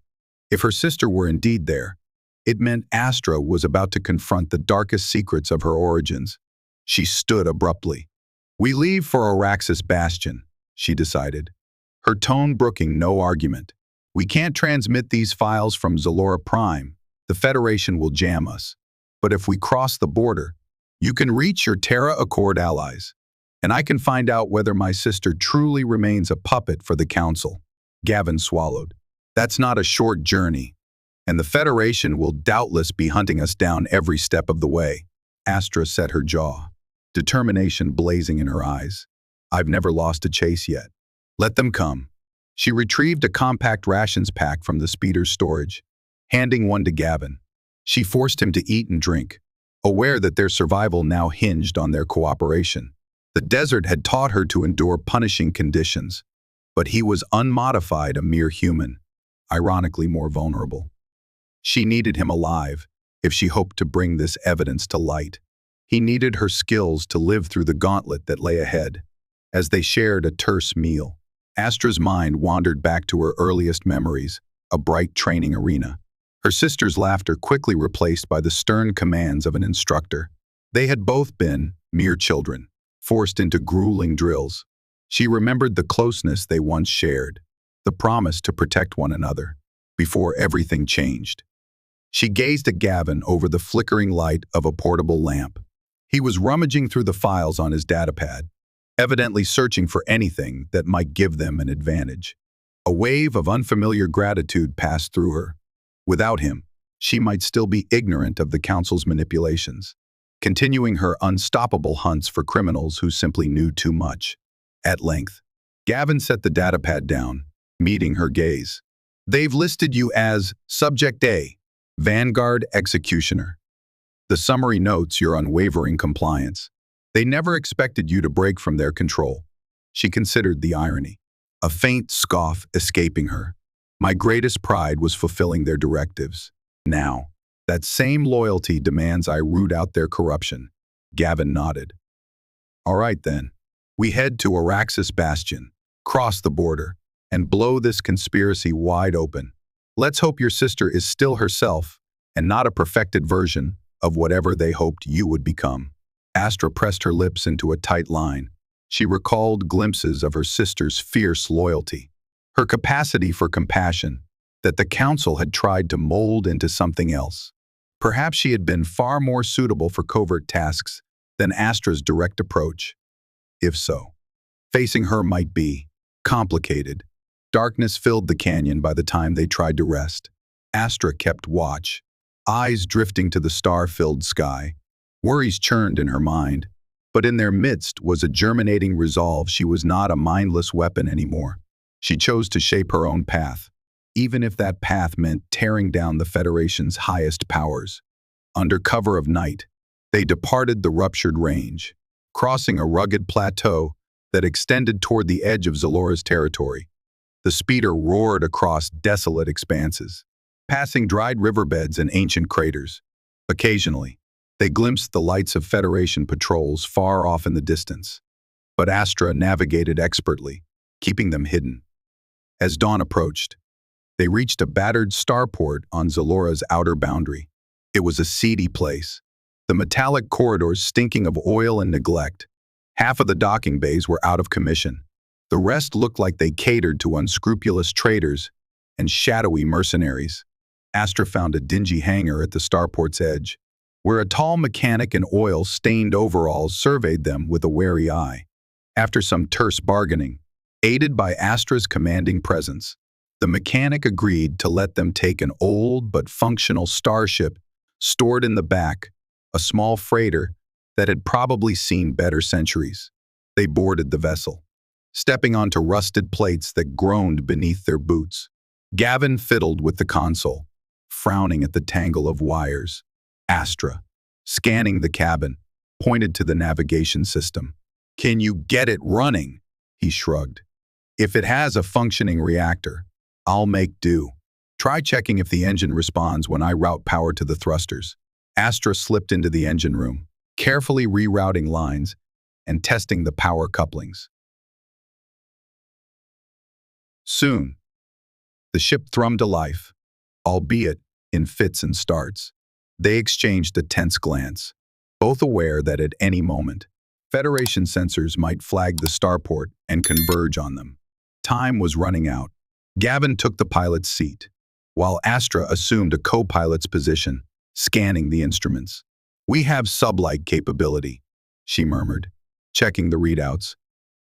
If her sister were indeed there, it meant Astra was about to confront the darkest secrets of her origins. She stood abruptly. "We leave for Araxis Bastion," she decided, her tone brooking no argument. "We can't transmit these files from Zalora Prime. The Federation will jam us. But if we cross the border, you can reach your Terra Accord allies, and I can find out whether my sister truly remains a puppet for the Council." Gavin swallowed. "That's not a short journey, and the Federation will doubtless be hunting us down every step of the way." Astra set her jaw, determination blazing in her eyes. "I've never lost a chase yet. Let them come." She retrieved a compact rations pack from the speeder's storage, handing one to Gavin. She forced him to eat and drink, aware that their survival now hinged on their cooperation. The desert had taught her to endure punishing conditions, but he was unmodified, a mere human, ironically more vulnerable. She needed him alive if she hoped to bring this evidence to light. He needed her skills to live through the gauntlet that lay ahead. As they shared a terse meal, Astra's mind wandered back to her earliest memories, a bright training arena. Her sister's laughter quickly replaced by the stern commands of an instructor. They had both been mere children, forced into grueling drills. She remembered the closeness they once shared, the promise to protect one another, before everything changed. She gazed at Gavin over the flickering light of a portable lamp. He was rummaging through the files on his datapad, evidently searching for anything that might give them an advantage. A wave of unfamiliar gratitude passed through her. Without him, she might still be ignorant of the Council's manipulations, continuing her unstoppable hunts for criminals who simply knew too much. At length, Gavin set the datapad down, meeting her gaze. "They've listed you as Subject A, Vanguard Executioner. The summary notes your unwavering compliance. They never expected you to break from their control." She considered the irony, a faint scoff escaping her. "My greatest pride was fulfilling their directives. Now, that same loyalty demands I root out their corruption." Gavin nodded. "All right then. We head to Araxis Bastion, cross the border, and blow this conspiracy wide open. Let's hope your sister is still herself and not a perfected version of whatever they hoped you would become." Astra pressed her lips into a tight line. She recalled glimpses of her sister's fierce loyalty, her capacity for compassion that the Council had tried to mold into something else. Perhaps she had been far more suitable for covert tasks than Astra's direct approach. If so, facing her might be complicated. Darkness filled the canyon by the time they tried to rest. Astra kept watch, eyes drifting to the star-filled sky. Worries churned in her mind, but in their midst was a germinating resolve she was not a mindless weapon anymore. She chose to shape her own path, even if that path meant tearing down the Federation's highest powers. Under cover of night, they departed the ruptured range, crossing a rugged plateau that extended toward the edge of Zalora's territory. The speeder roared across desolate expanses, passing dried riverbeds and ancient craters. Occasionally, they glimpsed the lights of Federation patrols far off in the distance, but Astra navigated expertly, keeping them hidden. As dawn approached, they reached a battered starport on Zalora's outer boundary. It was a seedy place, the metallic corridors stinking of oil and neglect. Half of the docking bays were out of commission. The rest looked like they catered to unscrupulous traders and shadowy mercenaries. Astra found a dingy hangar at the starport's edge, where a tall mechanic in oil-stained overalls surveyed them with a wary eye. After some terse bargaining, Aided by Astra's commanding presence, the mechanic agreed to let them take an old but functional starship stored in the back, a small freighter that had probably seen better centuries. They boarded the vessel, stepping onto rusted plates that groaned beneath their boots. Gavin fiddled with the console, frowning at the tangle of wires. Astra, scanning the cabin, pointed to the navigation system. "Can you get it running?" he shrugged. "If it has a functioning reactor, I'll make do. Try checking if the engine responds when I route power to the thrusters." Astra slipped into the engine room, carefully rerouting lines and testing the power couplings. Soon, the ship thrummed to life, albeit in fits and starts. They exchanged a tense glance, both aware that at any moment, Federation sensors might flag the starport and converge on them. Time was running out. Gavin took the pilot's seat, while Astra assumed a co-pilot's position, scanning the instruments. "We have sublight capability," she murmured, checking the readouts.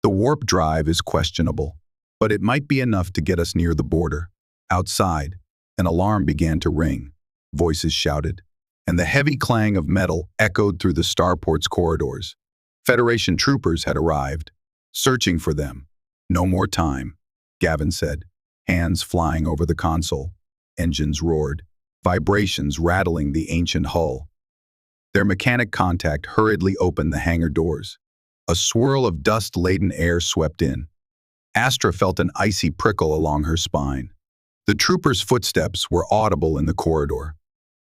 "The warp drive is questionable, but it might be enough to get us near the border." Outside, an alarm began to ring. Voices shouted, and the heavy clang of metal echoed through the starport's corridors. Federation troopers had arrived, searching for them. "No more time," Gavin said, hands flying over the console. Engines roared, vibrations rattling the ancient hull. Their mechanic contact hurriedly opened the hangar doors. A swirl of dust-laden air swept in. Astra felt an icy prickle along her spine. The troopers' footsteps were audible in the corridor.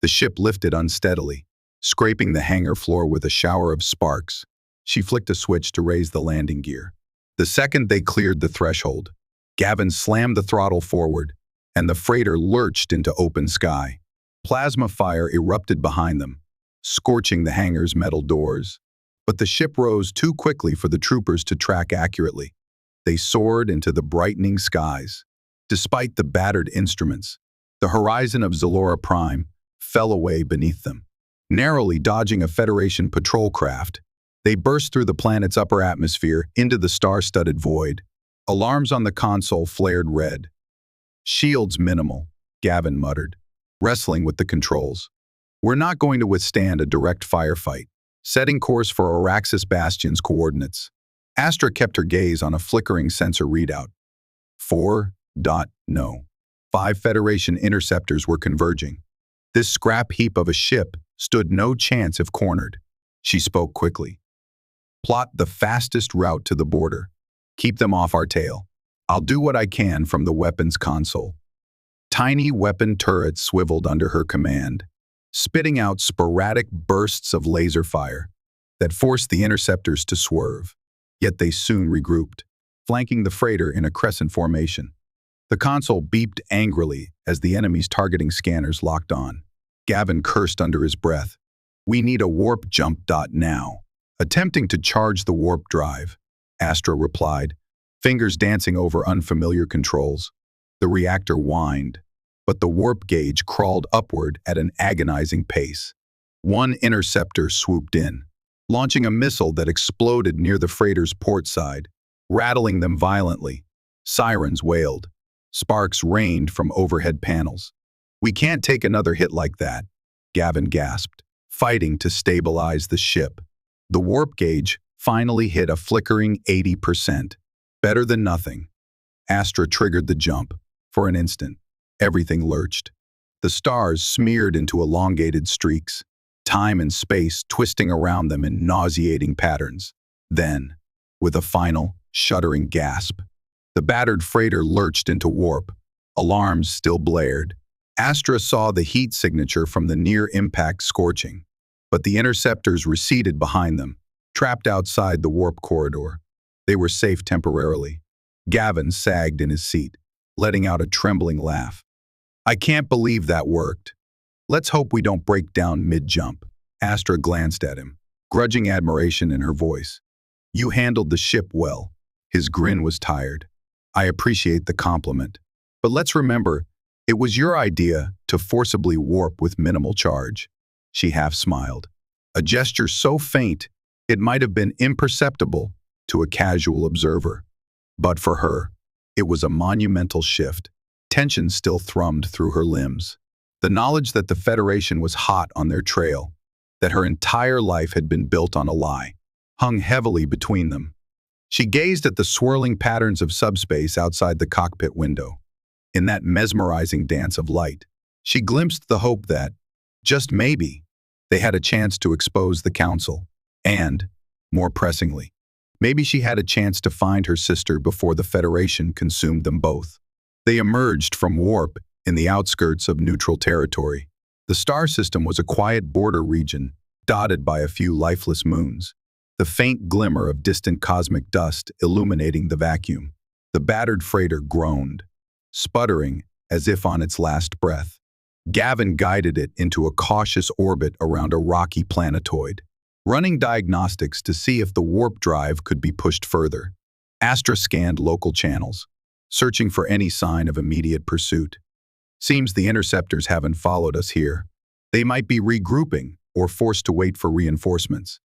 The ship lifted unsteadily, scraping the hangar floor with a shower of sparks. She flicked a switch to raise the landing gear. The second they cleared the threshold, Gavin slammed the throttle forward, and the freighter lurched into open sky. Plasma fire erupted behind them, scorching the hangar's metal doors. But the ship rose too quickly for the troopers to track accurately. They soared into the brightening skies. Despite the battered instruments, the horizon of Zalora Prime fell away beneath them. Narrowly dodging a Federation patrol craft, they burst through the planet's upper atmosphere into the star-studded void. Alarms on the console flared red. "Shields minimal," Gavin muttered, wrestling with the controls. "We're not going to withstand a direct firefight." Setting course for Araxis Bastion's coordinates, Astra kept her gaze on a flickering sensor readout. 4.0. 5 Federation interceptors were converging. This scrap heap of a ship stood no chance if cornered. She spoke quickly. "Plot the fastest route to the border. Keep them off our tail. I'll do what I can from the weapons console." Tiny weapon turrets swiveled under her command, spitting out sporadic bursts of laser fire that forced the interceptors to swerve. Yet they soon regrouped, flanking the freighter in a crescent formation. The console beeped angrily as the enemy's targeting scanners locked on. Gavin cursed under his breath. "We need a warp jump now." Attempting to charge the warp drive, Astra replied, fingers dancing over unfamiliar controls. The reactor whined, but the warp gauge crawled upward at an agonizing pace. One interceptor swooped in, launching a missile that exploded near the freighter's port side, rattling them violently. Sirens wailed. Sparks rained from overhead panels. "We can't take another hit like that," Gavin gasped, fighting to stabilize the ship. The warp gauge finally hit a flickering 80%. Better than nothing. Astra triggered the jump. For an instant, everything lurched. The stars smeared into elongated streaks, time and space twisting around them in nauseating patterns. Then, with a final, shuddering gasp, the battered freighter lurched into warp. Alarms still blared. Astra saw the heat signature from the near-impact scorching, but the interceptors receded behind them, trapped outside the warp corridor. They were safe temporarily. Gavin sagged in his seat, letting out a trembling laugh. "I can't believe that worked. Let's hope we don't break down mid-jump." Astra glanced at him, grudging admiration in her voice. "You handled the ship well." His grin was tired. "I appreciate the compliment. But let's remember, it was your idea to forcibly warp with minimal charge." She half smiled. A gesture so faint, it might have been imperceptible to a casual observer. But for her, it was a monumental shift. Tension still thrummed through her limbs. The knowledge that the Federation was hot on their trail, that her entire life had been built on a lie, hung heavily between them. She gazed at the swirling patterns of subspace outside the cockpit window. In that mesmerizing dance of light, she glimpsed the hope that, just maybe, they had a chance to expose the Council. And, more pressingly, maybe she had a chance to find her sister before the Federation consumed them both. They emerged from warp in the outskirts of neutral territory. The star system was a quiet border region, dotted by a few lifeless moons, the faint glimmer of distant cosmic dust illuminating the vacuum. The battered freighter groaned, sputtering as if on its last breath. Gavin guided it into a cautious orbit around a rocky planetoid, running diagnostics to see if the warp drive could be pushed further. Astra scanned local channels, searching for any sign of immediate pursuit. Seems the interceptors haven't followed us here. They might be regrouping or forced to wait for reinforcements.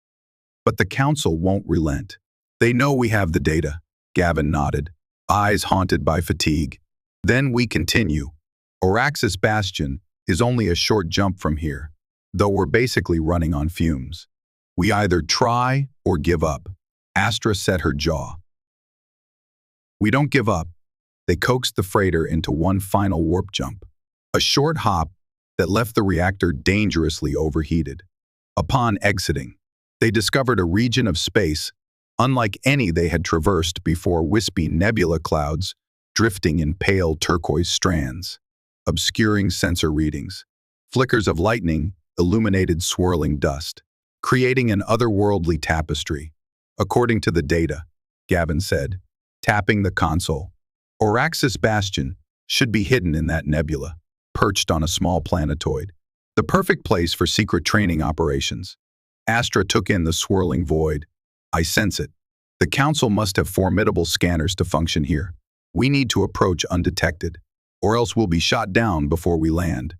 But the Council won't relent. They know we have the data, Gavin nodded, eyes haunted by fatigue. Then we continue. Oraxis Bastion is only a short jump from here, though we're basically running on fumes. We either try or give up. Astra set her jaw. We don't give up. They coaxed the freighter into one final warp jump, a short hop that left the reactor dangerously overheated. Upon exiting, they discovered a region of space unlike any they had traversed before. Wispy nebula clouds drifting in pale turquoise strands, obscuring sensor readings. Flickers of lightning illuminated swirling dust, creating an otherworldly tapestry. According to the data, Gavin said, tapping the console, Oraxis Bastion should be hidden in that nebula, perched on a small planetoid. The perfect place for secret training operations. Astra took in the swirling void. I sense it. The Council must have formidable scanners to function here. We need to approach undetected, or else we'll be shot down before we land.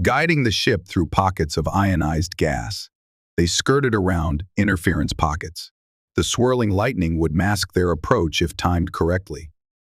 Guiding the ship through pockets of ionized gas, they skirted around interference pockets. The swirling lightning would mask their approach if timed correctly.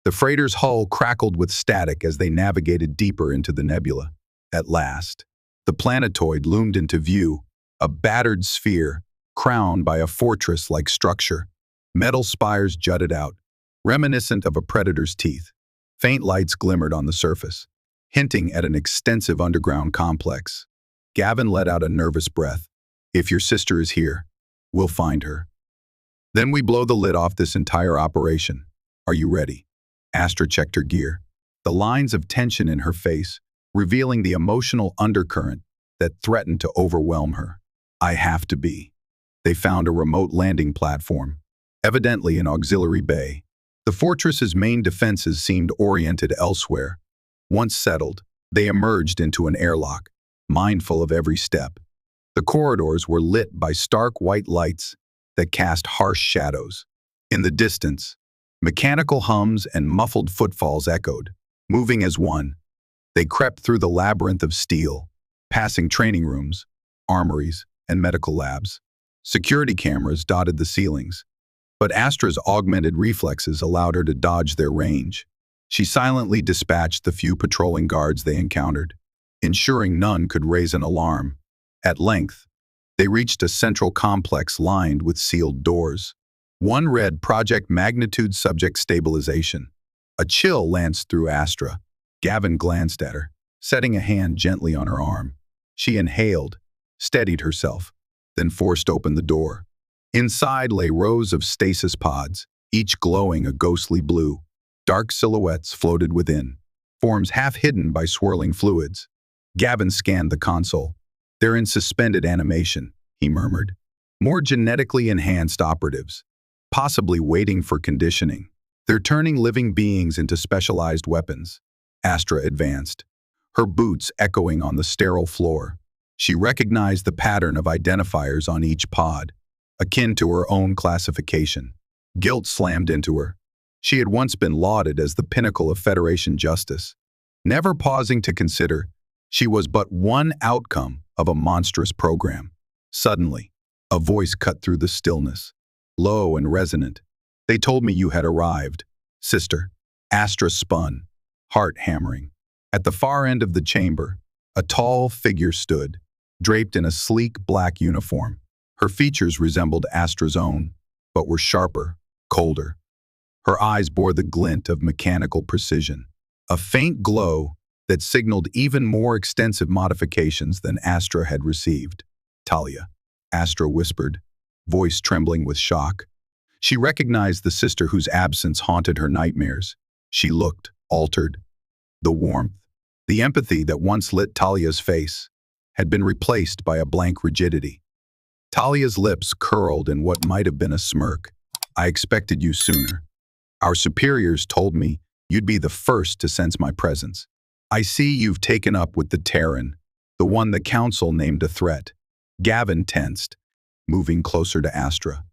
The freighter's hull crackled with static as they navigated deeper into the nebula. At last, the planetoid loomed into view, a battered sphere crowned by a fortress-like structure. Metal spires jutted out, reminiscent of a predator's teeth. Faint lights glimmered on the surface, hinting at an extensive underground complex. Gavin let out a nervous breath. If your sister is here, we'll find her. Then we blow the lid off this entire operation. Are you ready? Astra checked her gear, the lines of tension in her face revealing the emotional undercurrent that threatened to overwhelm her. I have to be. They found a remote landing platform, evidently an auxiliary bay. The fortress's main defenses seemed oriented elsewhere. Once settled, they emerged into an airlock, mindful of every step. The corridors were lit by stark white lights that cast harsh shadows. In the distance, mechanical hums and muffled footfalls echoed, moving as one. They crept through the labyrinth of steel, passing training rooms, armories, and medical labs. Security cameras dotted the ceilings, but Astra's augmented reflexes allowed her to dodge their range. She silently dispatched the few patrolling guards they encountered, ensuring none could raise an alarm. At length, they reached a central complex lined with sealed doors. One read Project Magnitude Subject Stabilization. A chill lanced through Astra. Gavin glanced at her, setting a hand gently on her arm. She inhaled, steadied herself, then forced open the door. Inside lay rows of stasis pods, each glowing a ghostly blue. Dark silhouettes floated within, forms half hidden by swirling fluids. Gavin scanned the console. They're in suspended animation, he murmured. More genetically enhanced operatives, possibly waiting for conditioning. They're turning living beings into specialized weapons. Astra advanced, her boots echoing on the sterile floor. She recognized the pattern of identifiers on each pod, akin to her own classification. Guilt slammed into her. She had once been lauded as the pinnacle of Federation justice. Never pausing to consider, she was but one outcome of a monstrous program. Suddenly, a voice cut through the stillness, low and resonant. They told me you had arrived. Sister. Astra spun, heart hammering. At the far end of the chamber, a tall figure stood, draped in a sleek black uniform. Her features resembled Astra's own, but were sharper, colder. Her eyes bore the glint of mechanical precision, a faint glow that signaled even more extensive modifications than Astra had received. Talia, Astra whispered, voice trembling with shock. She recognized the sister whose absence haunted her nightmares. She looked altered. The warmth, the empathy that once lit Talia's face, had been replaced by a blank rigidity. Talia's lips curled in what might have been a smirk. I expected you sooner. Our superiors told me you'd be the first to sense my presence. I see you've taken up with the Terran, the one the Council named a threat. Gavin tensed, moving closer to Astra.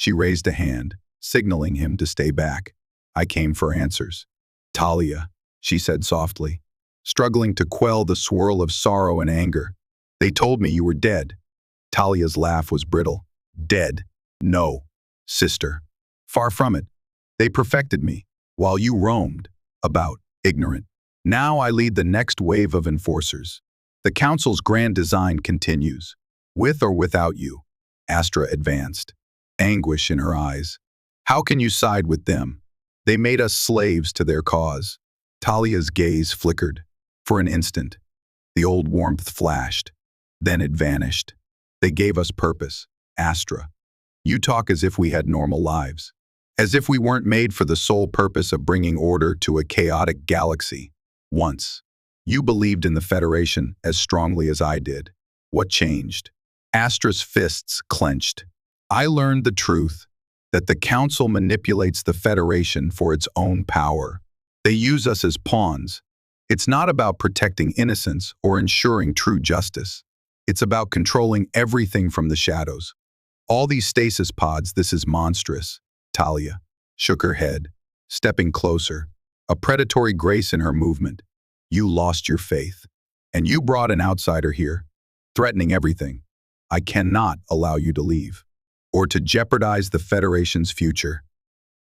She raised a hand, signaling him to stay back. I came for answers. Talia, she said softly, struggling to quell the swirl of sorrow and anger. They told me you were dead. Talia's laugh was brittle. Dead? No, sister. Far from it. They perfected me, while you roamed about, ignorant. Now I lead the next wave of enforcers. The Council's grand design continues. With or without you. Astra advanced, anguish in her eyes. How can you side with them? They made us slaves to their cause. Talia's gaze flickered. For an instant, the old warmth flashed. Then it vanished. They gave us purpose. Astra, you talk as if we had normal lives. As if we weren't made for the sole purpose of bringing order to a chaotic galaxy. Once, you believed in the Federation as strongly as I did. What changed? Astra's fists clenched. I learned the truth, that the Council manipulates the Federation for its own power. They use us as pawns. It's not about protecting innocence or ensuring true justice. It's about controlling everything from the shadows. All these stasis pods, this is monstrous. Talia shook her head, stepping closer, a predatory grace in her movement. You lost your faith. And you brought an outsider here, threatening everything. I cannot allow you to leave, or to jeopardize the Federation's future.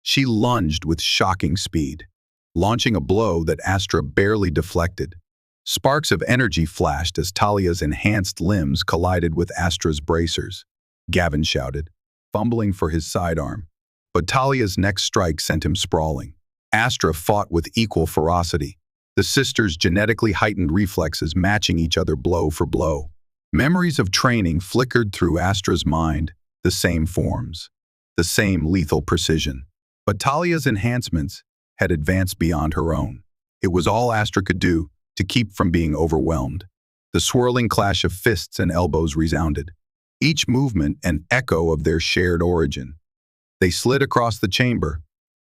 She lunged with shocking speed, launching a blow that Astra barely deflected. Sparks of energy flashed as Talia's enhanced limbs collided with Astra's bracers. Gavin shouted, fumbling for his sidearm. But Talia's next strike sent him sprawling. Astra fought with equal ferocity, the sisters' genetically heightened reflexes matching each other blow for blow. Memories of training flickered through Astra's mind, the same forms, the same lethal precision. But Talia's enhancements had advanced beyond her own. It was all Astra could do to keep from being overwhelmed. The swirling clash of fists and elbows resounded, each movement an echo of their shared origin. They slid across the chamber,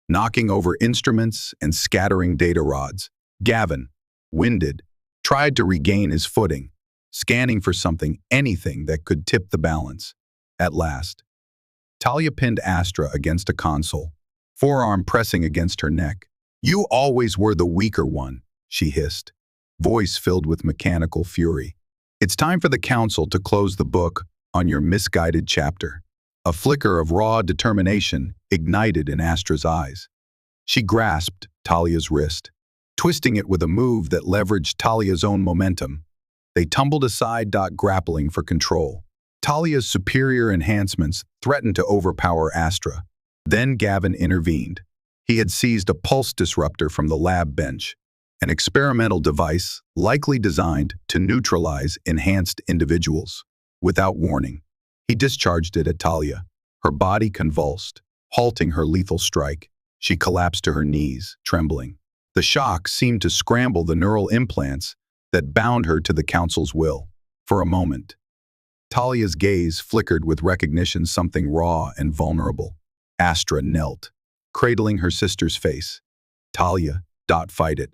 knocking over instruments and scattering data rods. Gavin, winded, tried to regain his footing, scanning for something, anything that could tip the balance. At last, Talia pinned Astra against a console, forearm pressing against her neck. You always were the weaker one, she hissed, voice filled with mechanical fury. It's time for the Council to close the book on your misguided chapter. A flicker of raw determination ignited in Astra's eyes. She grasped Talia's wrist, twisting it with a move that leveraged Talia's own momentum. They tumbled aside, grappling for control. Talia's superior enhancements threatened to overpower Astra. Then Gavin intervened. He had seized a pulse disruptor from the lab bench, an experimental device likely designed to neutralize enhanced individuals. Without warning, he discharged it at Talia. Her body convulsed, halting her lethal strike. She collapsed to her knees, trembling. The shock seemed to scramble the neural implants that bound her to the Council's will. For a moment, Talia's gaze flickered with recognition, something raw and vulnerable. Astra knelt, cradling her sister's face. Talia, fight it.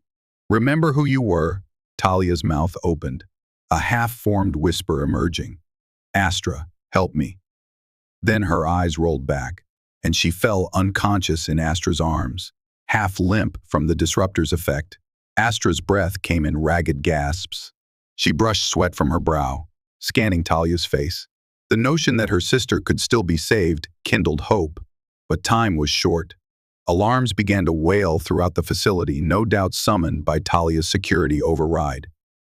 Remember who you were? Talia's mouth opened, a half-formed whisper emerging. Astra, help me. Then her eyes rolled back, and she fell unconscious in Astra's arms, half limp from the disruptor's effect. Astra's breath came in ragged gasps. She brushed sweat from her brow, scanning Talia's face. The notion that her sister could still be saved kindled hope, but time was short. Alarms began to wail throughout the facility, no doubt summoned by Talia's security override.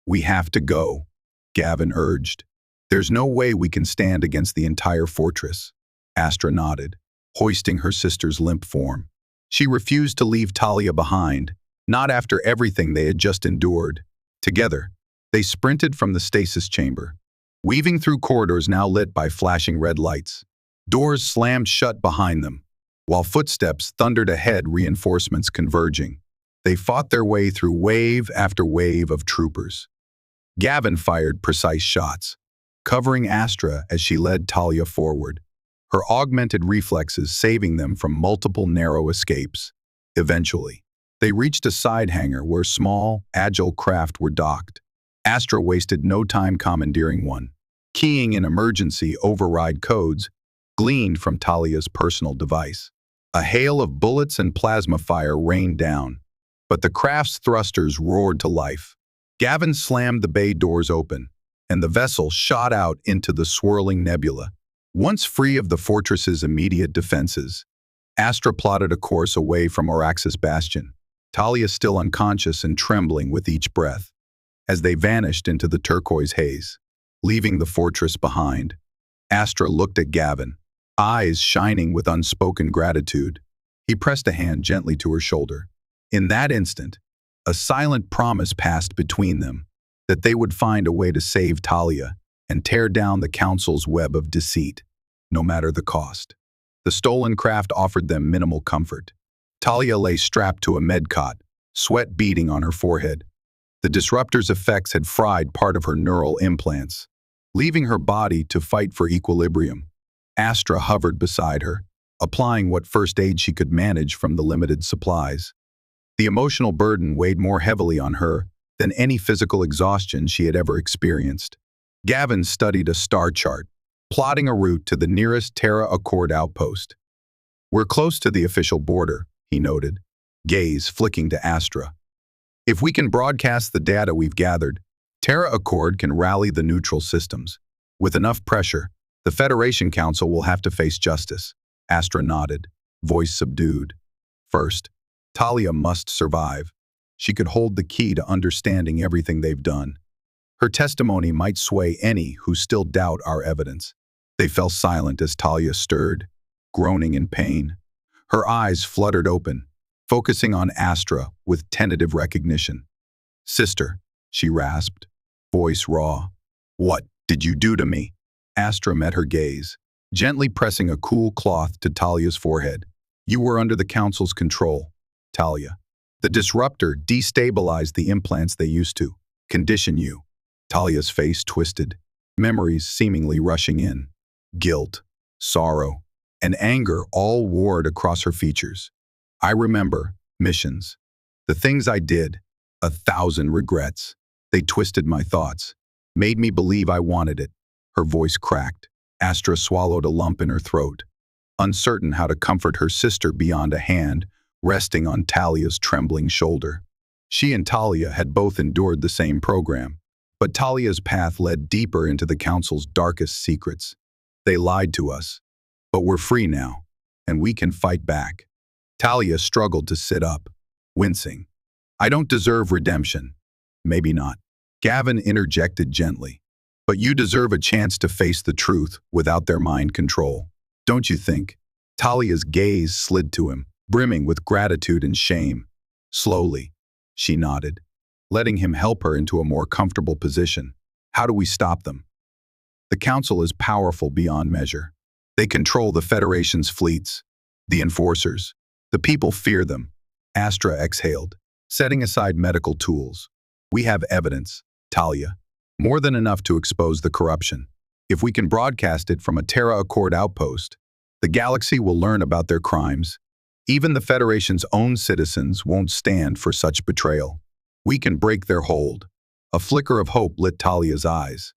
"We have to go," Gavin urged. "There's no way we can stand against the entire fortress." Astra nodded, hoisting her sister's limp form. She refused to leave Talia behind, not after everything they had just endured. Together, they sprinted from the stasis chamber, weaving through corridors now lit by flashing red lights. Doors slammed shut behind them, while footsteps thundered ahead, reinforcements converging. They fought their way through wave after wave of troopers. Gavin fired precise shots, covering Astra as she led Talia forward, her augmented reflexes saving them from multiple narrow escapes. Eventually, they reached a side hangar where small, agile craft were docked. Astra wasted no time commandeering one, keying in emergency override codes gleaned from Talia's personal device. A hail of bullets and plasma fire rained down, but the craft's thrusters roared to life. Gavin slammed the bay doors open, and the vessel shot out into the swirling nebula. Once free of the fortress's immediate defenses, Astra plotted a course away from Orax's bastion, Talia still unconscious and trembling with each breath. As they vanished into the turquoise haze, leaving the fortress behind, Astra looked at Gavin, eyes shining with unspoken gratitude. He pressed a hand gently to her shoulder. In that instant, a silent promise passed between them that they would find a way to save Talia and tear down the Council's web of deceit, no matter the cost. The stolen craft offered them minimal comfort. Talia lay strapped to a medcot, sweat beading on her forehead. The disruptor's effects had fried part of her neural implants, leaving her body to fight for equilibrium. Astra hovered beside her, applying what first aid she could manage from the limited supplies. The emotional burden weighed more heavily on her than any physical exhaustion she had ever experienced. Gavin studied a star chart, plotting a route to the nearest Terra Accord outpost. "We're close to the official border," he noted, gaze flicking to Astra. "If we can broadcast the data we've gathered, Terra Accord can rally the neutral systems. With enough pressure, the Federation Council will have to face justice." Astra nodded, voice subdued. "First, Talia must survive. She could hold the key to understanding everything they've done. Her testimony might sway any who still doubt our evidence." They fell silent as Talia stirred, groaning in pain. Her eyes fluttered open, focusing on Astra with tentative recognition. "Sister," she rasped, voice raw. "What did you do to me?" Astra met her gaze, gently pressing a cool cloth to Talia's forehead. "You were under the Council's control, Talia. The disruptor destabilized the implants they used to condition you." Talia's face twisted, memories seemingly rushing in. Guilt, sorrow, and anger all warred across her features. "I remember missions, the things I did, 1,000 regrets. They twisted my thoughts, made me believe I wanted it." Her voice cracked. Astra swallowed a lump in her throat, uncertain how to comfort her sister beyond a hand resting on Talia's trembling shoulder. She and Talia had both endured the same program, but Talia's path led deeper into the Council's darkest secrets. "They lied to us, but we're free now, and we can fight back." Talia struggled to sit up, wincing. "I don't deserve redemption." "Maybe not," Gavin interjected gently. "But you deserve a chance to face the truth without their mind control. Don't you think?" Talia's gaze slid to him, brimming with gratitude and shame. Slowly, she nodded, letting him help her into a more comfortable position. "How do we stop them?" "The Council is powerful beyond measure. They control the Federation's fleets, the enforcers. The people fear them." Astra exhaled, setting aside medical tools. "We have evidence, Talia. More than enough to expose the corruption. If we can broadcast it from a Terra Accord outpost, the galaxy will learn about their crimes. Even the Federation's own citizens won't stand for such betrayal. We can break their hold." A flicker of hope lit Talia's eyes.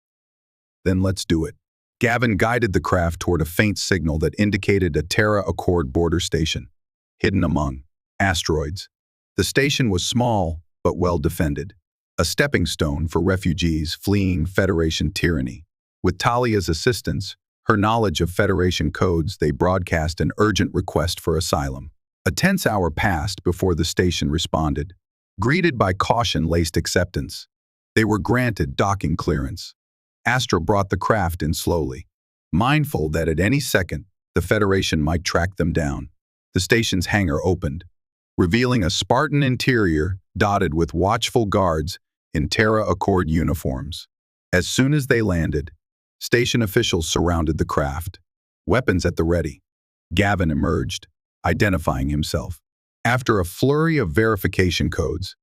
"Then let's do it." Gavin guided the craft toward a faint signal that indicated a Terra Accord border station, hidden among asteroids. The station was small, but well defended, a stepping stone for refugees fleeing Federation tyranny. With Talia's assistance, her knowledge of Federation codes, they broadcast an urgent request for asylum. A tense hour passed before the station responded, greeted by caution-laced acceptance. They were granted docking clearance. Astra brought the craft in slowly, mindful that at any second the Federation might track them down. The station's hangar opened, revealing a Spartan interior dotted with watchful guards in Terra Accord uniforms. As soon as they landed, station officials surrounded the craft, weapons at the ready. Gavin emerged, identifying himself. After a flurry of verification codes,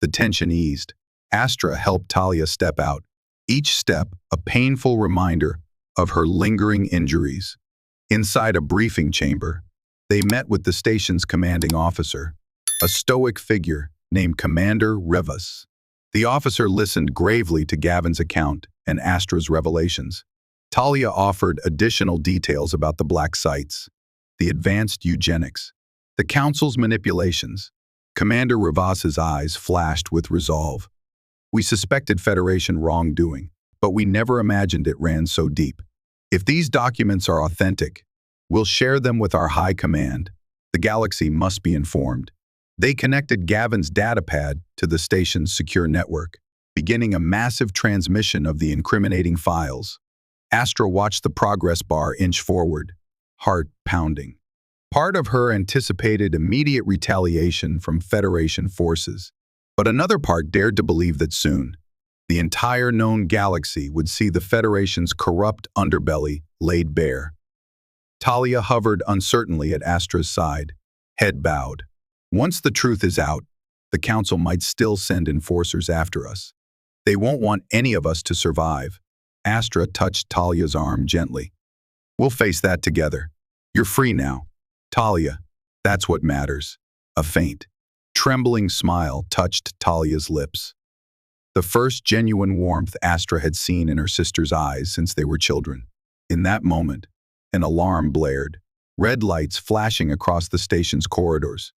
the tension eased. Astra helped Talia step out, each step a painful reminder of her lingering injuries. Inside a briefing chamber, they met with the station's commanding officer, a stoic figure named Commander Rivas. The officer listened gravely to Gavin's account and Astra's revelations. Talia offered additional details about the black sites, the advanced eugenics, the Council's manipulations. Commander Rivas's eyes flashed with resolve. We suspected Federation wrongdoing, but we never imagined it ran so deep. If these documents are authentic, we'll share them with our high command. The galaxy must be informed. They connected Gavin's datapad to the station's secure network, beginning a massive transmission of the incriminating files. Astra watched the progress bar inch forward, heart pounding. Part of her anticipated immediate retaliation from Federation forces, but another part dared to believe that soon, the entire known galaxy would see the Federation's corrupt underbelly laid bare. Talia hovered uncertainly at Astra's side, head bowed. Once the truth is out, the Council might still send enforcers after us. They won't want any of us to survive. Astra touched Talia's arm gently. We'll face that together. You're free now. Talia, that's what matters. A faint, trembling smile touched Talia's lips. The first genuine warmth Astra had seen in her sister's eyes since they were children. In that moment, an alarm blared, red lights flashing across the station's corridors.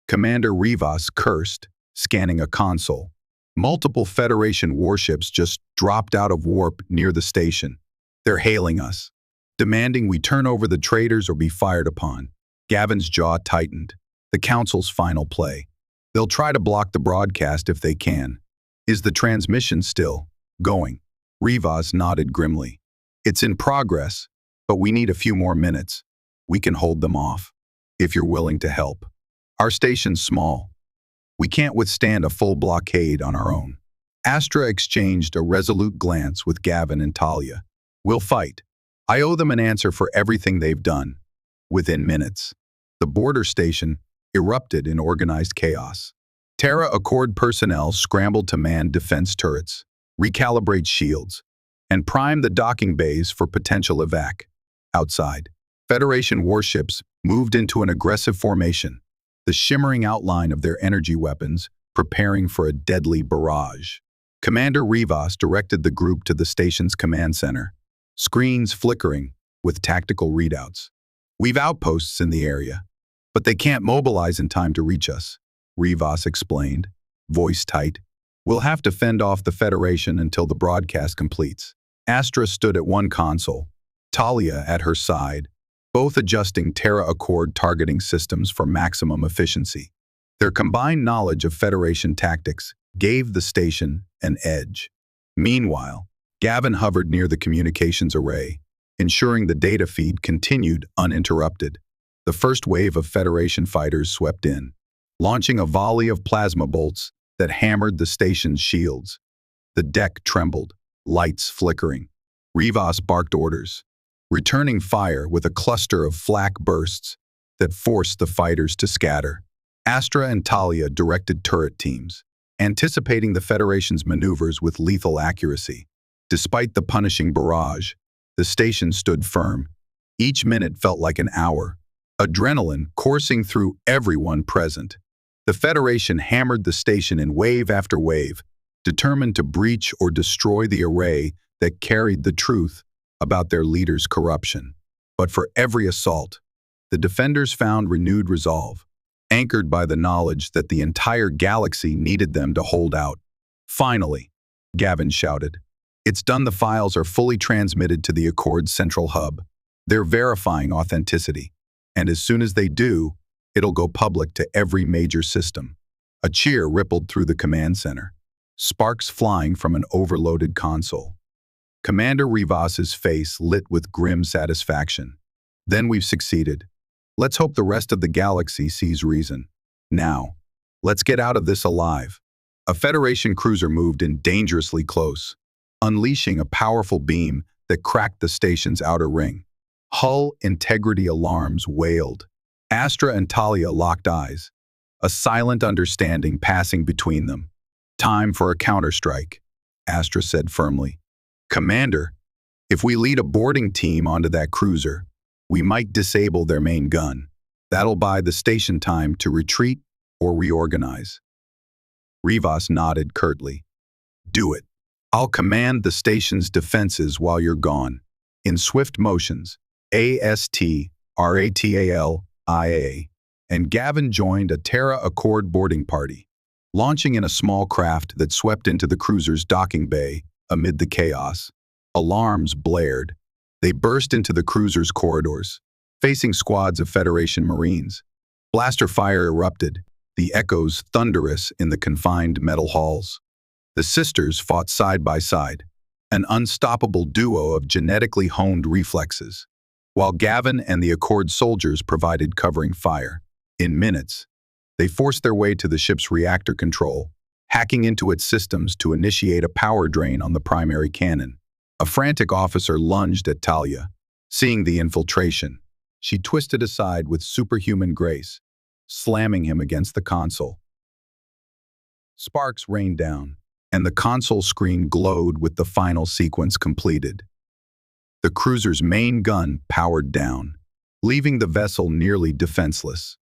Commander Rivas cursed, scanning a console. Multiple Federation warships just dropped out of warp near the station. They're hailing us, demanding we turn over the traitors or be fired upon. Gavin's jaw tightened. The Council's final play. They'll try to block the broadcast if they can. Is the transmission still going? Rivas nodded grimly. It's in progress, but we need a few more minutes. We can hold them off, if you're willing to help. Our station's small. We can't withstand a full blockade on our own. Astra exchanged a resolute glance with Gavin and Talia. We'll fight. I owe them an answer for everything they've done. Within minutes, the border station erupted in organized chaos. Terra Accord personnel scrambled to man defense turrets, recalibrate shields, and prime the docking bays for potential evac. Outside, Federation warships moved into an aggressive formation, the shimmering outline of their energy weapons preparing for a deadly barrage. Commander Rivas directed the group to the station's command center, screens flickering with tactical readouts. We've outposts in the area, but they can't mobilize in time to reach us, Rivas explained, voice tight. We'll have to fend off the Federation until the broadcast completes. Astra stood at one console, Talia at her side, both adjusting Terra Accord targeting systems for maximum efficiency. Their combined knowledge of Federation tactics gave the station an edge. Meanwhile, Gavin hovered near the communications array, ensuring the data feed continued uninterrupted. The first wave of Federation fighters swept in, launching a volley of plasma bolts that hammered the station's shields. The deck trembled, lights flickering. Rivas barked orders, returning fire with a cluster of flak bursts that forced the fighters to scatter. Astra and Talia directed turret teams, anticipating the Federation's maneuvers with lethal accuracy. Despite the punishing barrage, the station stood firm. Each minute felt like an hour, adrenaline coursing through everyone present. The Federation hammered the station in wave after wave, determined to breach or destroy the array that carried the truth about their leader's corruption. But for every assault, the defenders found renewed resolve, anchored by the knowledge that the entire galaxy needed them to hold out. Finally, Gavin shouted, "It's done. The files are fully transmitted to the Accord's central hub. They're verifying authenticity. And as soon as they do, It'll go public to every major system. A cheer rippled through the command center, sparks flying from an overloaded console. Commander Rivas's face lit with grim satisfaction. Then we've succeeded. Let's hope the rest of the galaxy sees reason. Now, let's get out of this alive. A Federation cruiser moved in dangerously close, unleashing a powerful beam that cracked the station's outer ring. Hull integrity alarms wailed. Astra and Talia locked eyes, a silent understanding passing between them. Time for a counterstrike, Astra said firmly. Commander, if we lead a boarding team onto that cruiser, we might disable their main gun. That'll buy the station time to retreat or reorganize. Rivas nodded curtly. Do it. I'll command the station's defenses while you're gone. In swift motions, ASTRATALIA, and Gavin joined a Terra Accord boarding party, launching in a small craft that swept into the cruiser's docking bay amid the chaos. Alarms blared. They burst into the cruiser's corridors, facing squads of Federation Marines. Blaster fire erupted, the echoes thunderous in the confined metal halls. The sisters fought side by side, an unstoppable duo of genetically honed reflexes, while Gavin and the Accord soldiers provided covering fire. In minutes, they forced their way to the ship's reactor control, hacking into its systems to initiate a power drain on the primary cannon. A frantic officer lunged at Talia. Seeing the infiltration, she twisted aside with superhuman grace, slamming him against the console. Sparks rained down, and the console screen glowed with the final sequence completed. The cruiser's main gun powered down, leaving the vessel nearly defenseless.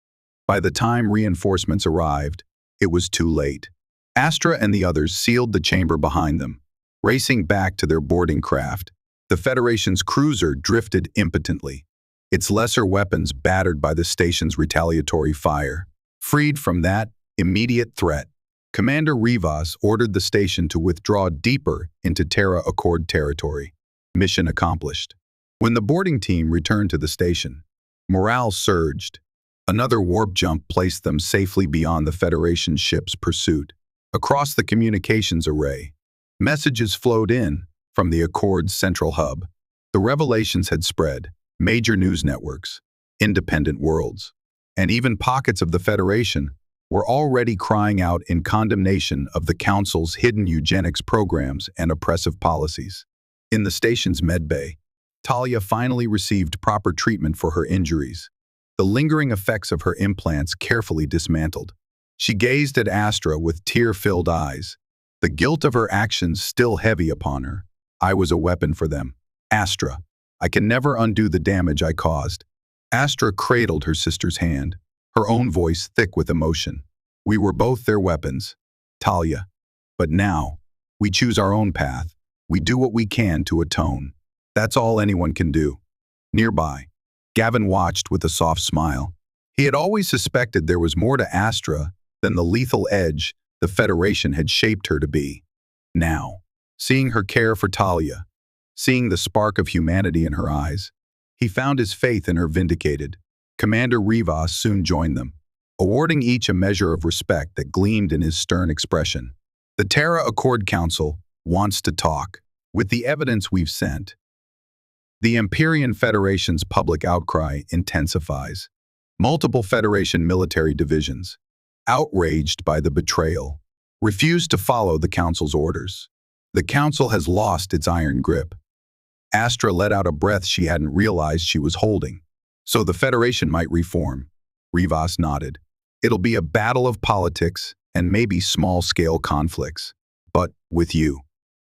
By the time reinforcements arrived, it was too late. Astra and the others sealed the chamber behind them. Racing back to their boarding craft, the Federation's cruiser drifted impotently, its lesser weapons battered by the station's retaliatory fire. Freed from that immediate threat, Commander Rivas ordered the station to withdraw deeper into Terra Accord territory. Mission accomplished. When the boarding team returned to the station, morale surged. Another warp jump placed them safely beyond the Federation ship's pursuit. Across the communications array, messages flowed in from the Accord's central hub. The revelations had spread. Major news networks, independent worlds, and even pockets of the Federation were already crying out in condemnation of the Council's hidden eugenics programs and oppressive policies. In the station's medbay, Talia finally received proper treatment for her injuries, the lingering effects of her implants carefully dismantled. She gazed at Astra with tear-filled eyes, the guilt of her actions still heavy upon her. I was a weapon for them. Astra, I can never undo the damage I caused. Astra cradled her sister's hand, her own voice thick with emotion. We were both their weapons, Talia. But now, we choose our own path. We do what we can to atone. That's all anyone can do. Nearby, Gavin watched with a soft smile. He had always suspected there was more to Astra than the lethal edge the Federation had shaped her to be. Now, seeing her care for Talia, seeing the spark of humanity in her eyes, he found his faith in her vindicated. Commander Rivas soon joined them, awarding each a measure of respect that gleamed in his stern expression. The Terra Accord Council wants to talk. With the evidence we've sent, the Empyrean Federation's public outcry intensifies. Multiple Federation military divisions, outraged by the betrayal, refuse to follow the Council's orders. The Council has lost its iron grip. Astra let out a breath she hadn't realized she was holding. So the Federation might reform. Rivas nodded. It'll be a battle of politics and maybe small-scale conflicts. But with you,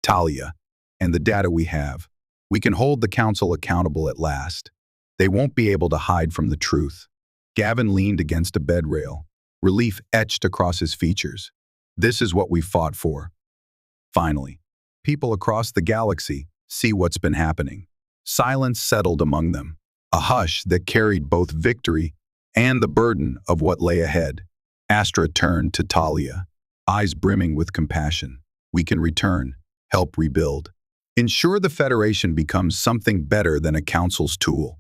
Talia, and the data we have, we can hold the Council accountable at last. They won't be able to hide from the truth. Gavin leaned against a bed rail, relief etched across his features. This is what we fought for. Finally, people across the galaxy see what's been happening. Silence settled among them, a hush that carried both victory and the burden of what lay ahead. Astra turned to Talia, eyes brimming with compassion. We can return, help rebuild. Ensure the Federation becomes something better than a Council's tool.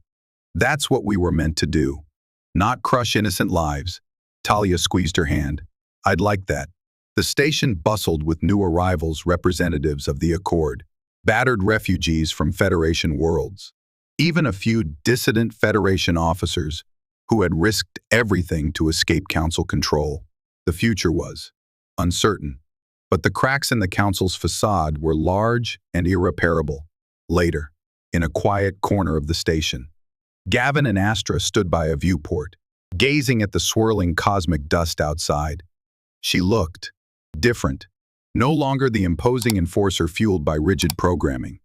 That's what we were meant to do. not crush innocent lives. Talia squeezed her hand. I'd like that. The station bustled with new arrivals, representatives of the Accord, battered refugees from Federation worlds, even a few dissident Federation officers who had risked everything to escape Council control. The future was uncertain, but the cracks in the Council's facade were large and irreparable. Later, in a quiet corner of the station, Gavin and Astra stood by a viewport, gazing at the swirling cosmic dust outside. She looked different, no longer the imposing enforcer fueled by rigid programming.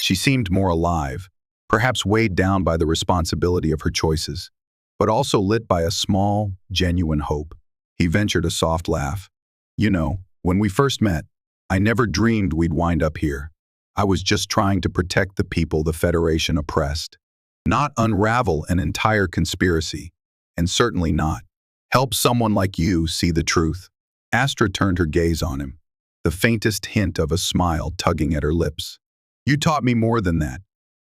She seemed more alive, perhaps weighed down by the responsibility of her choices, but also lit by a small, genuine hope. He ventured a soft laugh. You know, when we first met, I never dreamed we'd wind up here. I was just trying to protect the people the Federation oppressed, not unravel an entire conspiracy, and certainly not help someone like you see the truth. Astra turned her gaze on him, the faintest hint of a smile tugging at her lips. You taught me more than that.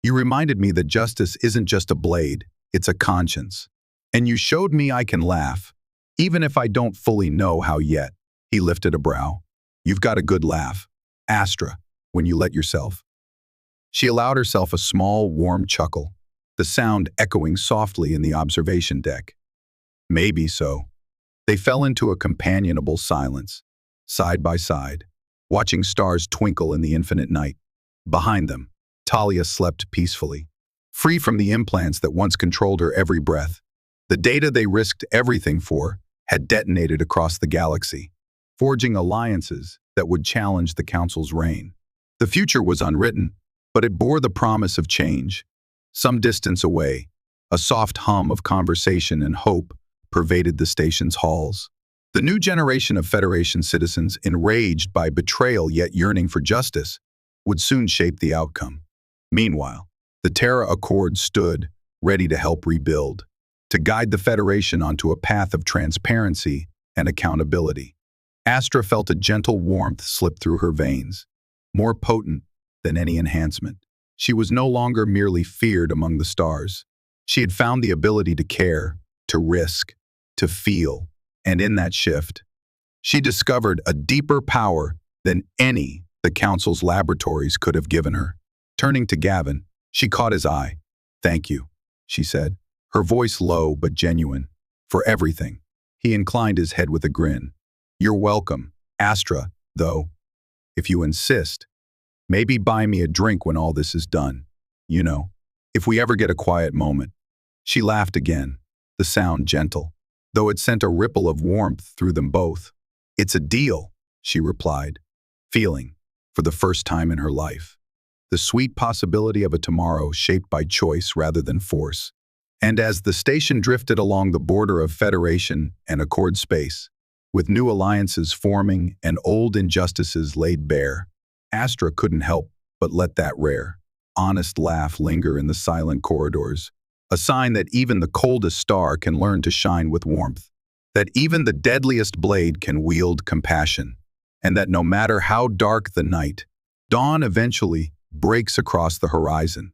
You reminded me that justice isn't just a blade, it's a conscience. And you showed me I can laugh, even if I don't fully know how yet. He lifted a brow. You've got a good laugh, Astra, when you let yourself. She allowed herself a small, warm chuckle, the sound echoing softly in the observation deck. Maybe so. They fell into a companionable silence, side by side, watching stars twinkle in the infinite night. Behind them, Talia slept peacefully, free from the implants that once controlled her every breath. The data they risked everything for had detonated across the galaxy, forging alliances that would challenge the Council's reign. The future was unwritten, but it bore the promise of change. Some distance away, a soft hum of conversation and hope pervaded the station's halls. The new generation of Federation citizens, enraged by betrayal yet yearning for justice, would soon shape the outcome. Meanwhile, the Terra Accord stood, ready to help rebuild, to guide the Federation onto a path of transparency and accountability. Astra felt a gentle warmth slip through her veins, more potent than any enhancement. She was no longer merely feared among the stars. She had found the ability to care, to risk, to feel, and in that shift, she discovered a deeper power than any the Council's laboratories could have given her. Turning to Gavin, she caught his eye. Thank you, she said, her voice low but genuine, for everything. He inclined his head with a grin. You're welcome, Astra, though, if you insist. Maybe buy me a drink when all this is done. You know, if we ever get a quiet moment. She laughed again, the sound gentle, though it sent a ripple of warmth through them both. It's a deal, she replied, feeling, for the first time in her life, the sweet possibility of a tomorrow shaped by choice rather than force. And as the station drifted along the border of Federation and Accord space, with new alliances forming and old injustices laid bare, Astra couldn't help but let that rare, honest laugh linger in the silent corridors, a sign that even the coldest star can learn to shine with warmth, that even the deadliest blade can wield compassion, and that no matter how dark the night, dawn eventually breaks across the horizon.